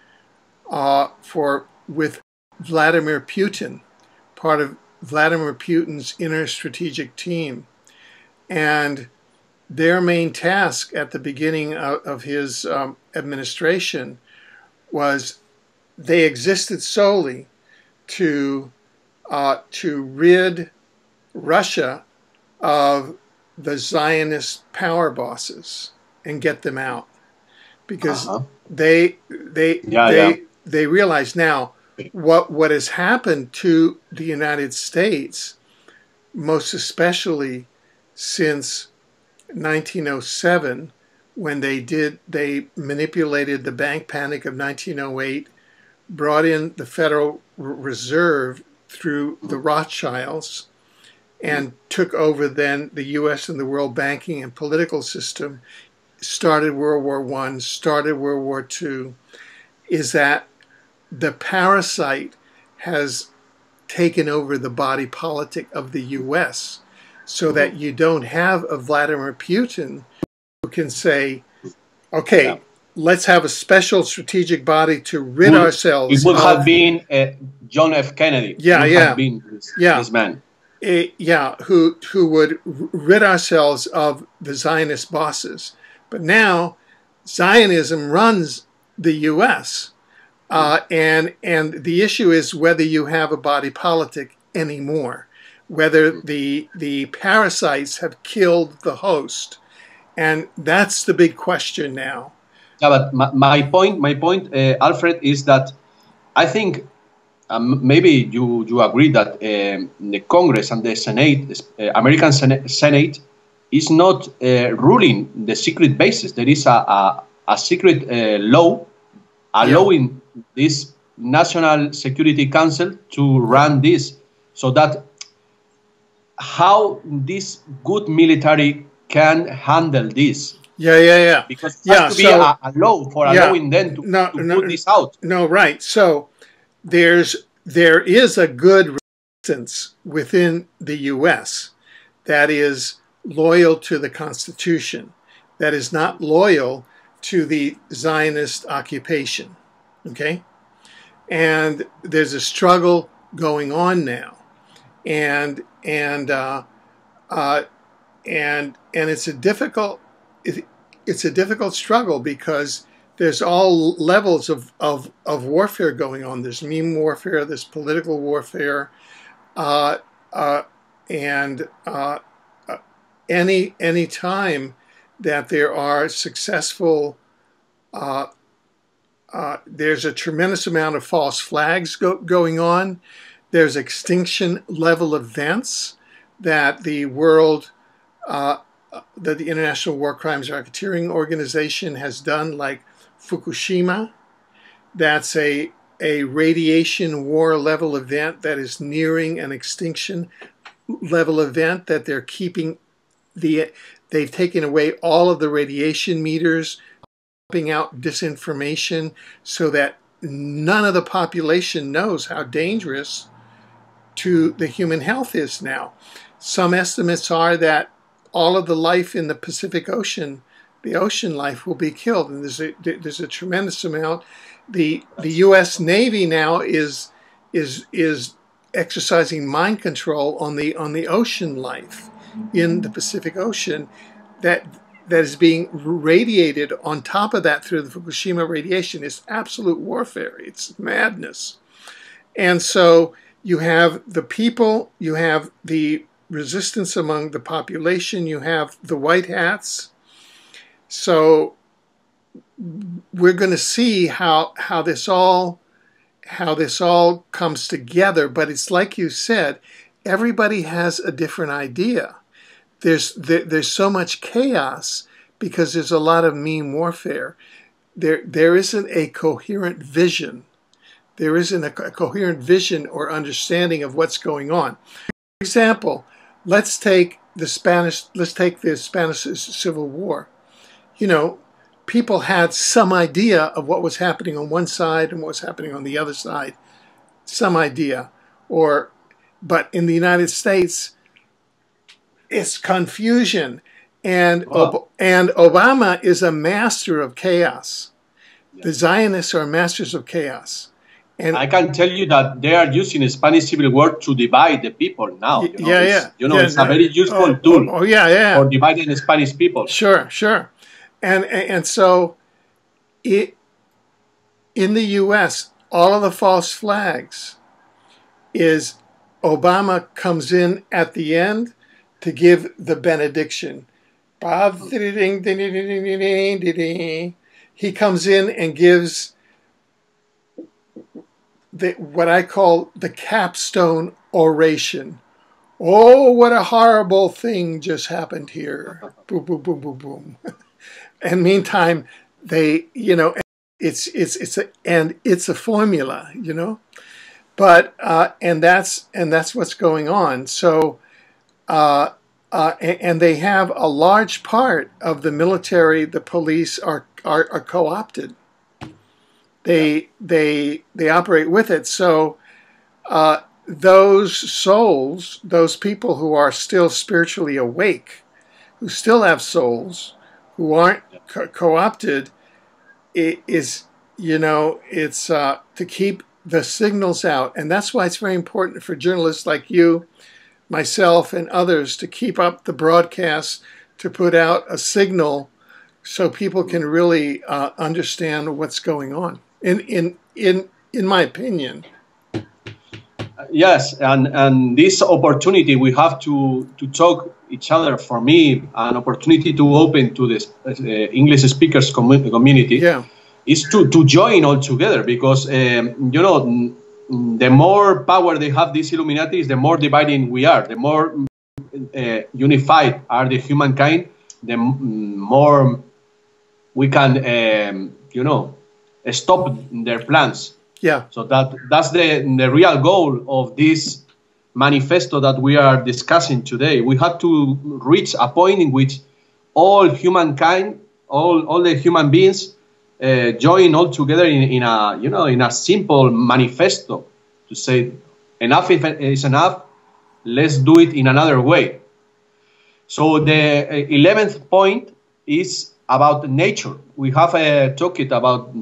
with Vladimir Putin, part of Vladimir Putin's inner strategic team. And their main task at the beginning of his administration was they existed solely to rid Russia of the Zionist power bosses and get them out, because they realize now what has happened to the United States, most especially since 1907, when they manipulated the bank panic of 1908, brought in the Federal Reserve through the Rothschilds, and took over then the U.S. and the world banking and political system, started World War I, started World War II, is that the parasite has taken over the body politic of the U.S., so that you don't have a Vladimir Putin who can say, okay, let's have a special strategic body to rid ourselves. It would have been John F. Kennedy. Yeah. This man. Who would rid ourselves of the Zionist bosses. But now Zionism runs the U.S. And the issue is whether you have a body politic anymore, whether the parasites have killed the host. And that's the big question now. Yeah, but my point, Alfred, is that I think maybe you agree that the Congress and the Senate, American Senate, is not ruling the secret bases. There is a secret law allowing this National Security Council to run this, so that how this good military can handle this. Because it has to be a law for allowing them to put this out. No, right. So there is a good resistance within the U.S. that is loyal to the Constitution, that is not loyal to the Zionist occupation. Okay? And there's a struggle going on now. And it's a difficult struggle, because there's all levels of warfare going on. There's meme warfare, there's political warfare, and any time that there are successful, there's a tremendous amount of false flags going on. There's extinction level events that the International War Crimes Racketeering Organization has done, like Fukushima. That's a radiation war level event that is nearing an extinction level event, that they're keeping they've taken away all of the radiation meters, pumping out disinformation so that none of the population knows how dangerous to the human health is now. Some estimates are that all of the life in the Pacific Ocean, the ocean life, will be killed, and there's a tremendous amount. The U.S. Navy now is exercising mind control on the ocean life in the Pacific Ocean. That that is being radiated on top of that through the Fukushima radiation is absolute warfare. It's madness. And so you have the people, you have the resistance among the population, you have the white hats. So we're going to see how this all comes together. But it's like you said, everybody has a different idea. There's so much chaos because there's a lot of meme warfare. There isn't a coherent vision. There isn't a coherent vision or understanding of what's going on. For example, let's take the Spanish Civil War. You know, people had some idea of what was happening on one side and what was happening on the other side. Some idea. But in the United States, it's confusion. And Obama is a master of chaos. The Zionists are masters of chaos. And I can tell you that they are using the Spanish Civil War to divide the people now. It's a very useful tool for dividing the Spanish people. Sure. And so in the U.S., all of the false flags is Obama comes in at the end to give the benediction. He comes in and gives what I call the capstone oration. Oh, what a horrible thing just happened here. Boom, boom, boom, boom, boom. And meantime, it's a formula, you know. But and that's what's going on. So and they have a large part of the military, the police are co-opted. They operate with it. So those souls, those people who are still spiritually awake, who still have souls, who aren't co-opted, it's to keep the signals out. And that's why it's very important for journalists like you, myself, and others to keep up the broadcast, to put out a signal so people can really understand what's going on. In my opinion. Yes, and this opportunity we have to talk each other. For me, an opportunity to open to this English speakers community. Yeah. Is to join all together, because the more power they have, these Illuminatis, the more dividing we are. The more unified are the humankind, the more we can stop their plans. Yeah. So that's the real goal of this manifesto that we are discussing today. We have to reach a point in which all humankind, all the human beings, join all together in a simple manifesto to say enough is enough. Let's do it in another way. So the 11th point is about nature. We have talked about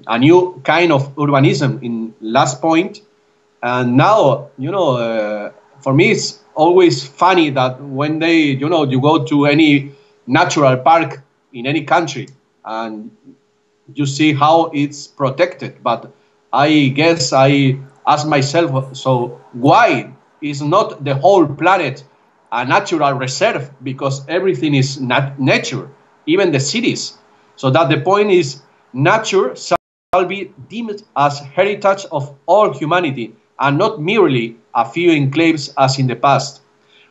a new kind of urbanism in last point, and now for me it's always funny that when you go to any natural park in any country and you see how it's protected. But I guess I ask myself, so why is not the whole planet a natural reserve? Because everything is nature, even the cities. So that the point is, nature shall be deemed as heritage of all humanity and not merely a few enclaves as in the past.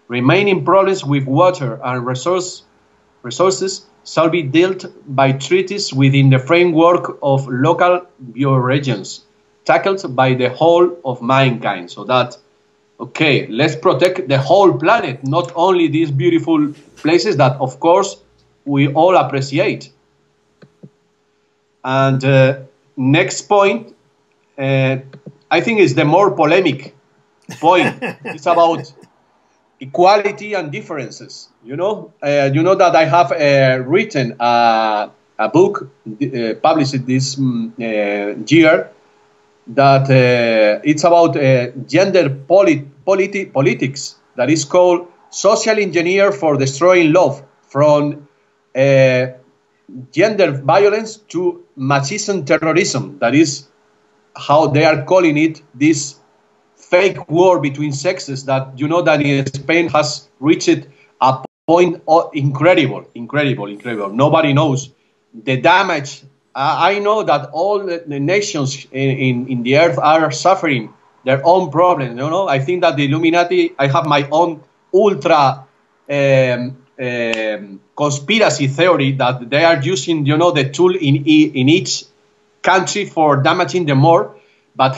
Remaining problems with water and resources shall be dealt by treaties within the framework of local bioregions, tackled by the whole of mankind. So that, okay, let's protect the whole planet, not only these beautiful places that, of course, we all appreciate. And next point, I think is the more polemic point. It's about equality and differences. You know that I have written a book published this year that it's about gender politics, that is called Social Engineer for Destroying Love, from uh, gender violence to machismo terrorism. That is how they are calling it, this fake war between sexes that you know that in Spain has reached a point of incredible. Nobody knows the damage. I know that all the nations in the earth are suffering their own problems. You know, I think that the Illuminati, I have my own ultra conspiracy theory that they are using, you know, the tool in each country for damaging them more. But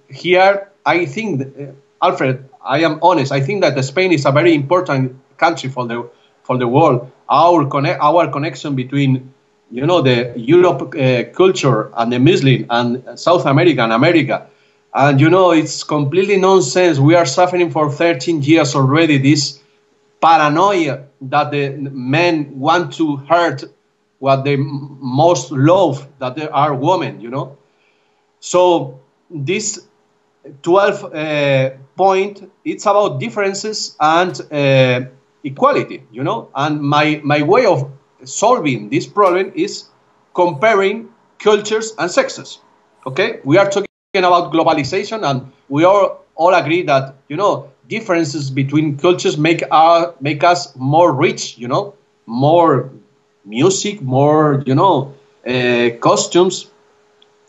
here I think, Alfred, I am honest. I think that Spain is a very important country for the world. Our connection between, you know, the Europe culture and the Muslim and South America and America, and you know, it's completely nonsense. We are suffering for 13 years already this paranoia that the men want to hurt what they most love, that they are women, you know. So this 12 point, it's about differences and equality, you know. And my way of solving this problem is comparing cultures and sexes. Okay, we are talking about globalization, and we all agree that, you know, differences between cultures make us more rich, you know, more music, more, you know, costumes.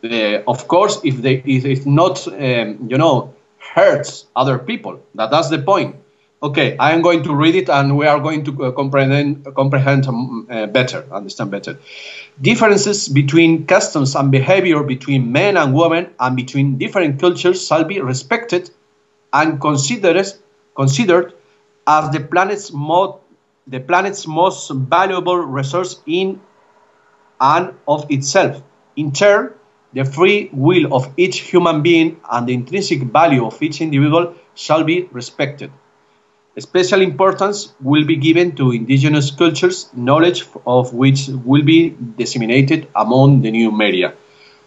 Of course, if it not, you know, hurts other people. That's the point. Okay, I am going to read it, and we are going to comprehend better, understand better. Differences between customs and behavior between men and women and between different cultures shall be respected and considered as the planet's most valuable resource in and of itself. In turn, the free will of each human being and the intrinsic value of each individual shall be respected. Special importance will be given to indigenous cultures, knowledge of which will be disseminated among the new media.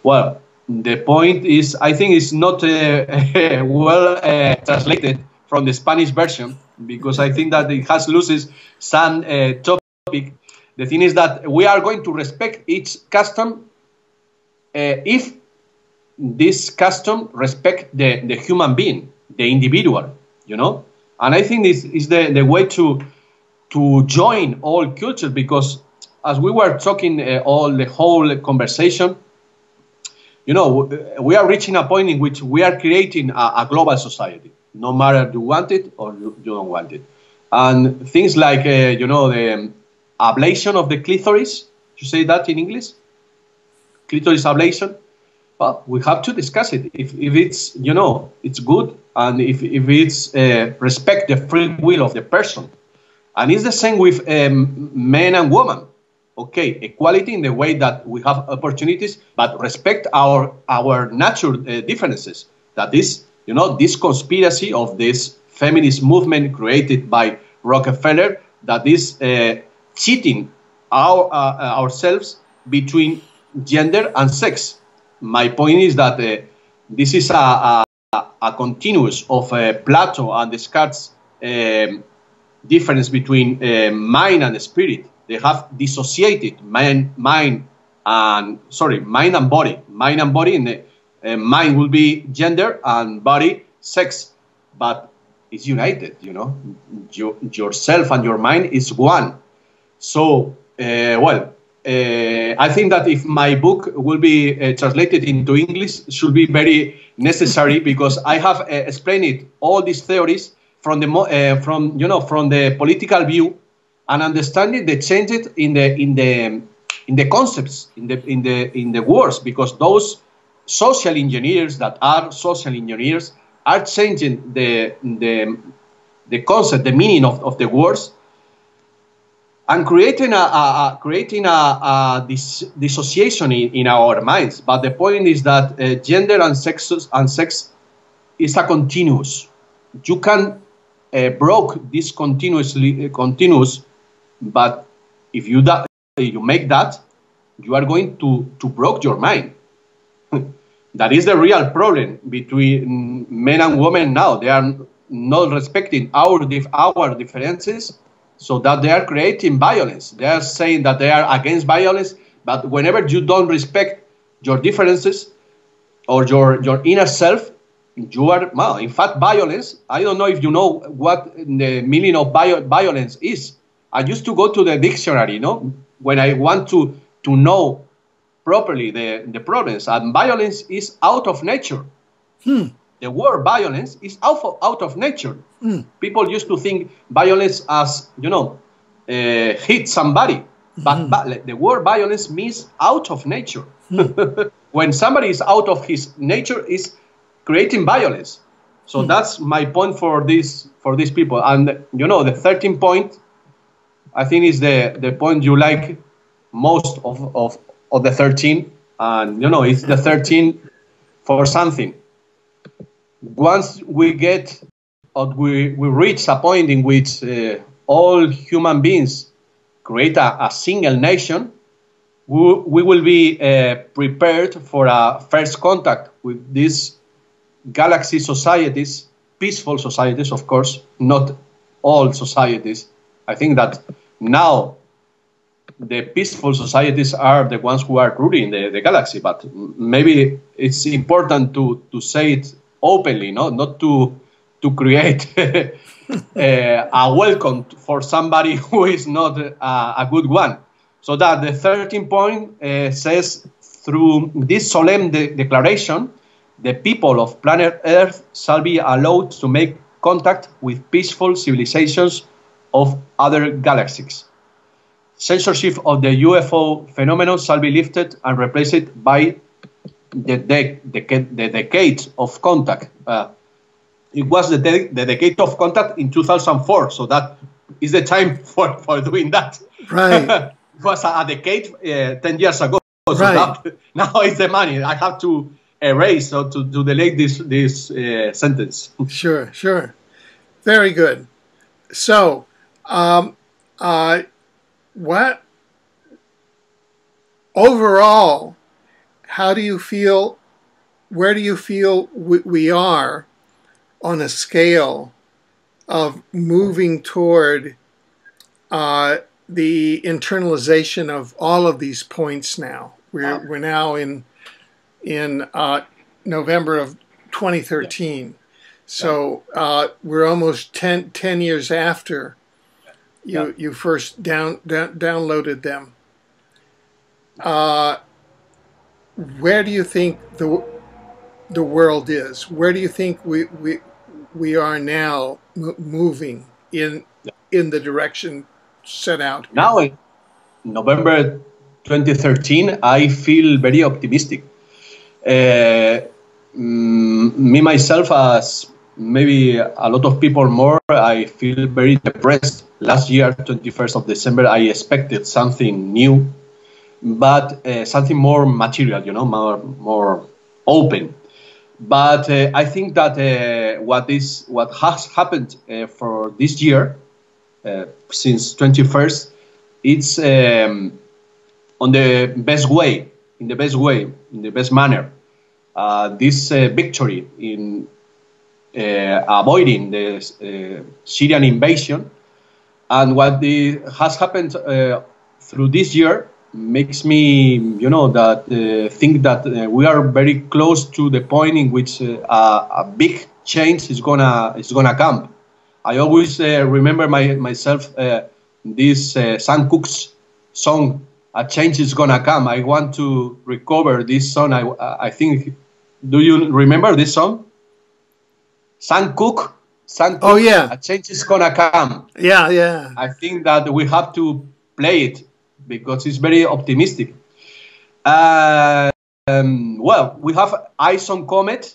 Well, the point is, I think it's not well translated from the Spanish version, because I think that it has loses some topic. The thing is that we are going to respect each custom if this custom respect the human being, the individual, you know. And I think this is the way to join all cultures, because as we were talking the whole conversation, you know, we are reaching a point in which we are creating a global society, no matter you want it or you don't want it. And things like, you know, the ablation of the clitoris, you say that in English? Clitoris ablation? Well, we have to discuss it. If it's, you know, it's good, and if it's respect the free will of the person. And it's the same with men and women. Okay, equality in the way that we have opportunities, but respect our natural differences. That is, you know, this conspiracy of this feminist movement created by Rockefeller that is cheating ourselves between gender and sex. My point is that this is a continuous of Plato and Descartes' difference between mind and spirit. They have dissociated mind and body. Mind and body, in the mind will be gender and body sex, but it's united. You know, yourself and your mind is one. So, I think that if my book will be translated into English, it should be very necessary, because I have explained it, all these theories from the political view, and understanding the changes in the concepts, in the words, because those social engineers that are social engineers are changing the concept, the meaning of the words, and creating a dissociation in our minds. But the point is that gender and sex is a continuous. You can broke this continuous, but if you make that, you are going to broke your mind. That is the real problem between men and women now. They are not respecting our differences. so that they are creating violence. They are saying that they are against violence, but whenever you don't respect your differences or your inner self, you are, well, in fact, violence. I don't know if you know what the meaning of violence is. I used to go to the dictionary, when I want to know properly the problems. And violence is out of nature. The word violence is out of nature. People used to think violence as, hit somebody. But the word violence means out of nature. When somebody is out of his nature, is creating violence. So that's my point for these people. And, the 13th point, I think, is the point you like most of the 13. And, it's the 13 for something. Once we get, or we reach a point in which all human beings create a single nation, we will be prepared for a first contact with these galaxy societies, peaceful societies, of course, not all societies. I think that now the peaceful societies are the ones who are ruling the galaxy, but maybe it's important to say it openly, not to create a welcome for somebody who is not a good one. So that the 13th point says, through this solemn declaration, the people of planet Earth shall be allowed to make contact with peaceful civilizations of other galaxies. Censorship of the UFO phenomenon shall be lifted and replaced by the decade of contact. It was the decade of contact in 2004, so that is the time for doing that. Right. It was a decade 10 years ago. So right. now it's the money. I have to erase or to delete this sentence. Sure. Very good. So, what overall, how do you feel, where do you feel we are on a scale of moving toward the internalization of all of these points now? We're now in November of 2013. So we're almost 10 years after you first downloaded them. Where do you think the world is? Where do you think we are now moving in the direction set out here? Now, in November 2013, I feel very optimistic. Me, myself, as maybe a lot of people more, I feel very depressed. Last year, 21st of December, I expected something new, but something more material, more open. But I think that what has happened for this year, since 21st, it's on the best way, in the best manner. This victory in avoiding the Syrian invasion, and what has happened through this year makes me, think that we are very close to the point in which a big change is gonna come. I always remember myself this Sam Cooke's song, "A Change Is Gonna Come." I want to recover this song. I think, do you remember this song? Sam Cooke. Oh yeah. "A Change Is Gonna Come." Yeah. I think that we have to play it because it's very optimistic. Well, we have Eyes on Comet.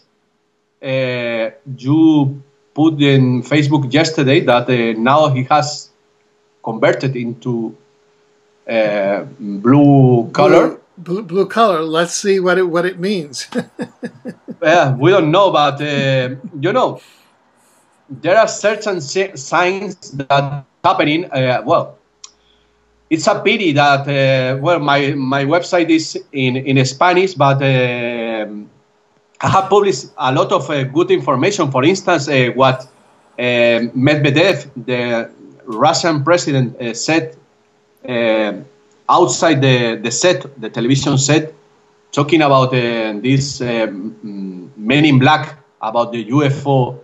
You put in Facebook yesterday that now he has converted into blue color. Blue color. Let's see what it means. We don't know, but there are certain signs that are happening. It's a pity that my website is in Spanish, but I have published a lot of good information. For instance, what Medvedev, the Russian president said outside the set, the television set, talking about this Men in Black, about the UFO.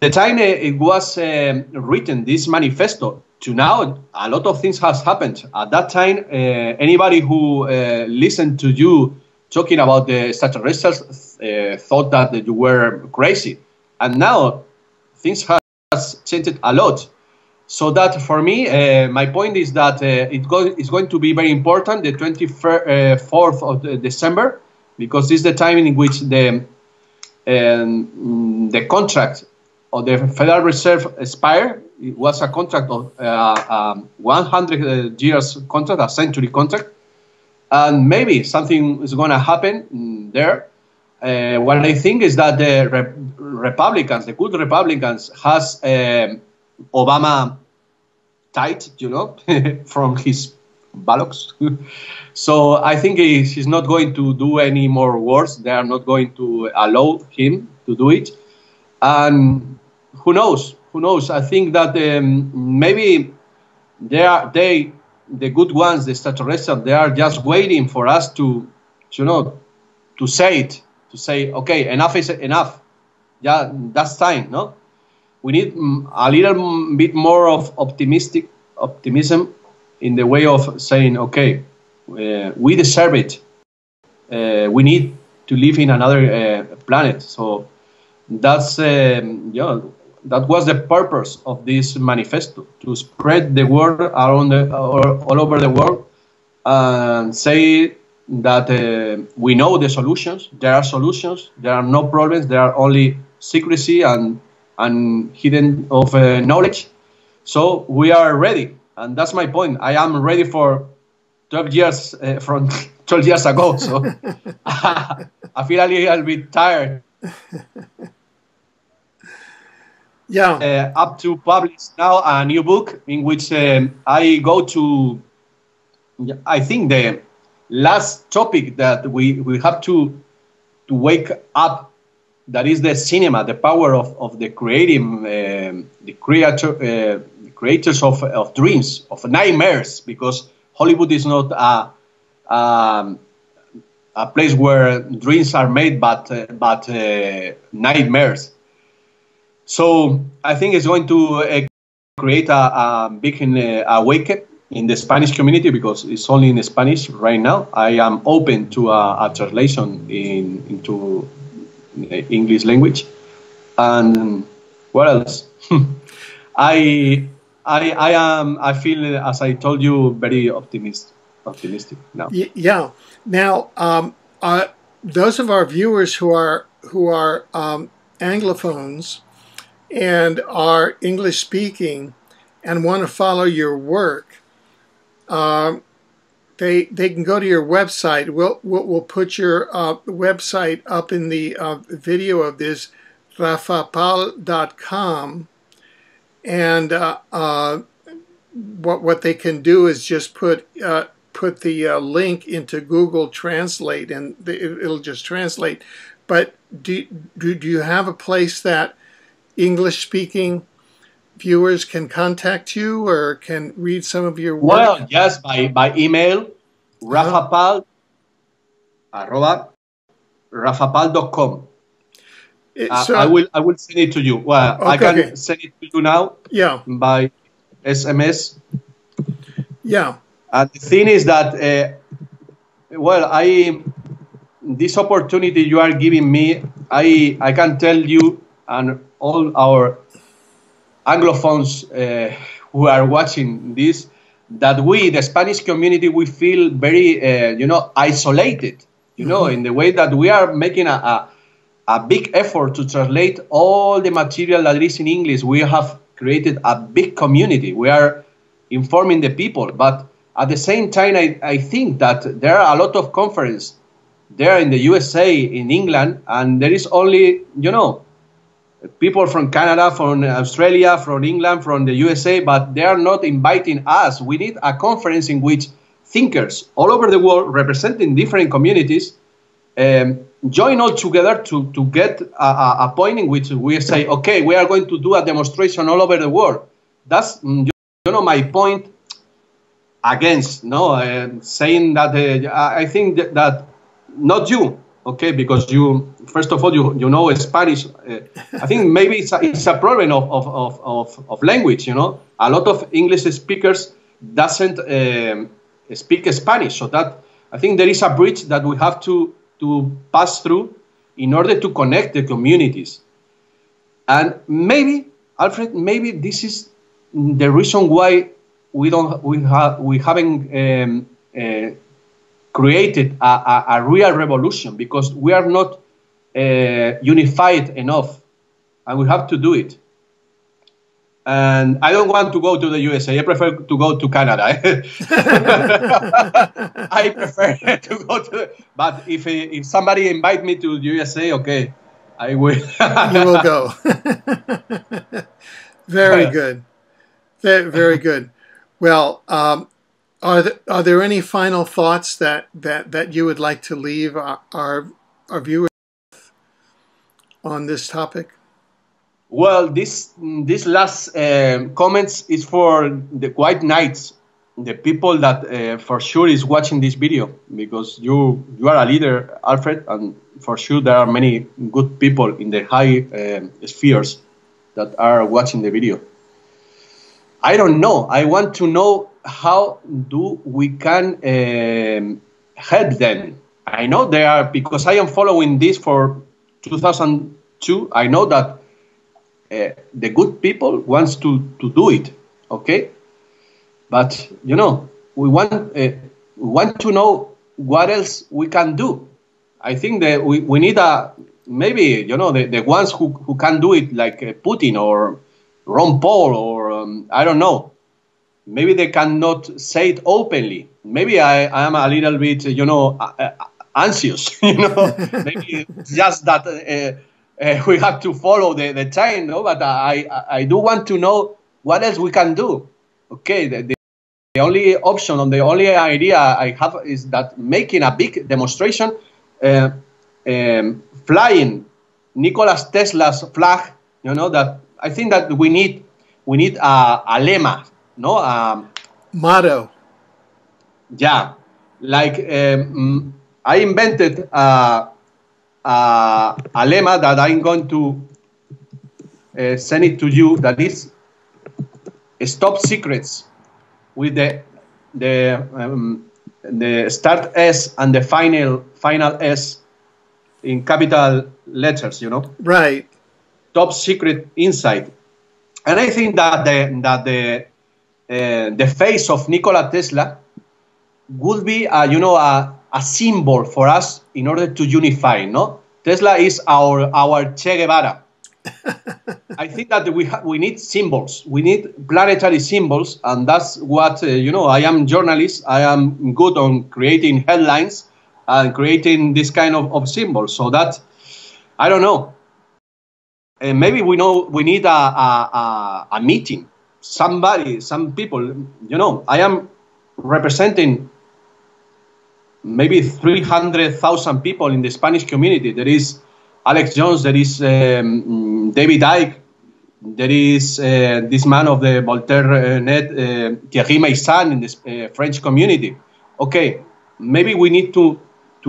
The time it was written, this manifesto, to now, a lot of things has happened. At that time, anybody who listened to you talking about the extraterrestrials thought that you were crazy. And now, things has changed a lot. So that, for me, my point is that it's going to be very important, the 24th of December, because this is the time in which the contract of the Federal Reserve expired. It was a contract of 100 years contract, a century contract, and maybe something is going to happen there. What I think is that the Republicans, the good Republicans, has Obama tight, you know, from his ballots. So I think he's not going to do any more wars. They are not going to allow him to do it. And who knows? Who knows? I think that maybe the good ones, the extraterrestrials, they are just waiting for us to, you know, to say it, to say, okay, enough is enough. Yeah, that's time, no? We need a little bit more of optimism in the way of saying, okay, we deserve it. We need to live in another planet. So that's that was the purpose of this manifesto, to spread the word around all over the world and say that we know the solutions. There are solutions. There are no problems. There are only secrecy and hidden of knowledge. So we are ready, and that's my point. I am ready for 12 years from 12 years ago. So I feel a little bit tired. Yeah. Up to publish now a new book in which I go to, I think, the last topic that we have to wake up, that is the cinema, the power of the creative, the creators of dreams, of nightmares, because Hollywood is not a place where dreams are made, but nightmares. So I think it's going to create a big awakening in the Spanish community, because it's only in Spanish right now. I am open to a translation into English language. And what else? I feel, as I told you, very optimistic now. Yeah. Now, those of our viewers who are Anglophones and are English speaking and want to follow your work, they can go to your website. We'll put your website up in the video of this, rafapal.com, and what they can do is just put the link into Google Translate, and it'll just translate. But do you have a place that English-speaking viewers can contact you or can read some of your work? Well, yes, by email, Rafapal, @rafapal.com. I will send it to you. Well, okay. I can send it to you now. Yeah. By SMS. Yeah. And the thing is that, this opportunity you are giving me, I can tell you and all our Anglophones who are watching this, that we, the Spanish community, we feel very, isolated, in the way that we are making a big effort to translate all the material that is in English. We have created a big community. We are informing the people, but at the same time, I think that there are a lot of conferences there in the USA, in England, and there is only, people from Canada, from Australia, from England, from the USA, but they are not inviting us. We need a conference in which thinkers all over the world, representing different communities, join all together to get a point in which we say, okay, we are going to do a demonstration all over the world. That's, my point against, saying that I think that not you, okay, because you, first of all, you know Spanish. I think maybe it's a problem of language, A lot of English speakers doesn't speak Spanish, so that I think there is a bridge that we have to pass through in order to connect the communities. And maybe, Alfred, maybe this is the reason why we haven't created a real revolution, because we are not unified enough, and we have to do it. And I don't want to go to the USA. I prefer to go to Canada. I prefer to go to. But if somebody invite me to the USA, okay, I will. You will go. Very good. Very good. Well, are there any final thoughts that you would like to leave our viewers on this topic? Well, this last comments is for the white knights, the people that for sure is watching this video, because you are a leader, Alfred, and for sure there are many good people in the high spheres that are watching the video. I don't know. I want to know how do we can help them. I know they are, because I am following this for 2002. I know that the good people wants to do it, okay? But we want to know what else we can do. I think that we need maybe the ones who can do it, like Putin or Ron Paul or I don't know. Maybe they cannot say it openly. Maybe I am a little bit anxious. Maybe just that. We have to follow the time, But I do want to know what else we can do. Okay, the only option, and the only idea I have is that making a big demonstration, flying Nikola Tesla's flag. That I think that we need a lemma, Motto. Yeah, like I invented a lemma that I'm going to send it to you, that is stop secrets, with the start S and the final S in capital letters, Right. Top secret inside. And I think that the face of Nikola Tesla would be a symbol for us in order to unify, Tesla is our Che Guevara. I think that we need symbols. We need planetary symbols, and that's what I am journalist. I am good on creating headlines and creating this kind of symbols. So that, I don't know. Maybe we need a meeting. Some people. I am representing maybe 300,000 people in the Spanish community. There is Alex Jones, there is David Icke, there is this man of the Voltaire net, Thierry Meissan, in the French community. Okay, maybe we need to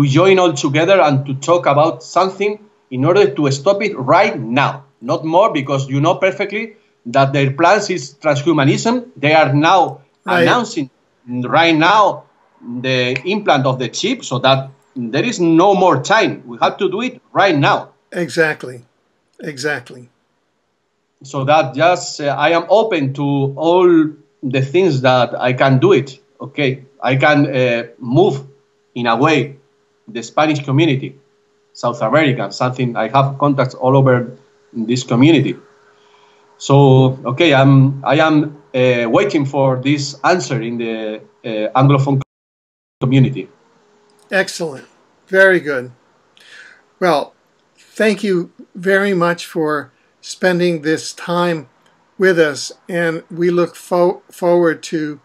join all together and to talk about something in order to stop it right now. Not more, because you know perfectly that their plans is transhumanism. They are now announcing right now the implant of the chip, so that there is no more time. We have to do it right now. Exactly. So that just I am open to all the things that I can do it. Okay, I can move in a way the Spanish community, South America, something. I have contacts all over this community. So okay, I am waiting for this answer in the Anglophone community. Excellent. Very good. Well, thank you very much for spending this time with us, and we look forward to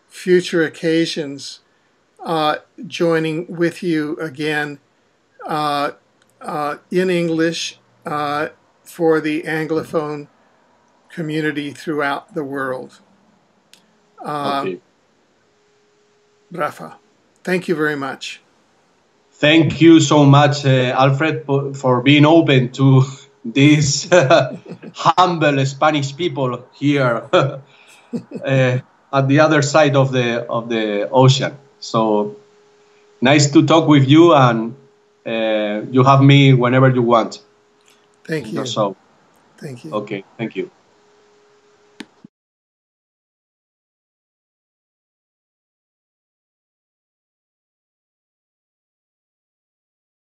future occasions joining with you again in English for the Anglophone community throughout the world. Okay. Rafa, thank you very much. Thank you so much, Alfred, for being open to these humble Spanish people here at the other side of the ocean. So nice to talk with you, and you have me whenever you want. Thank you. So, Thank you. okay, thank you.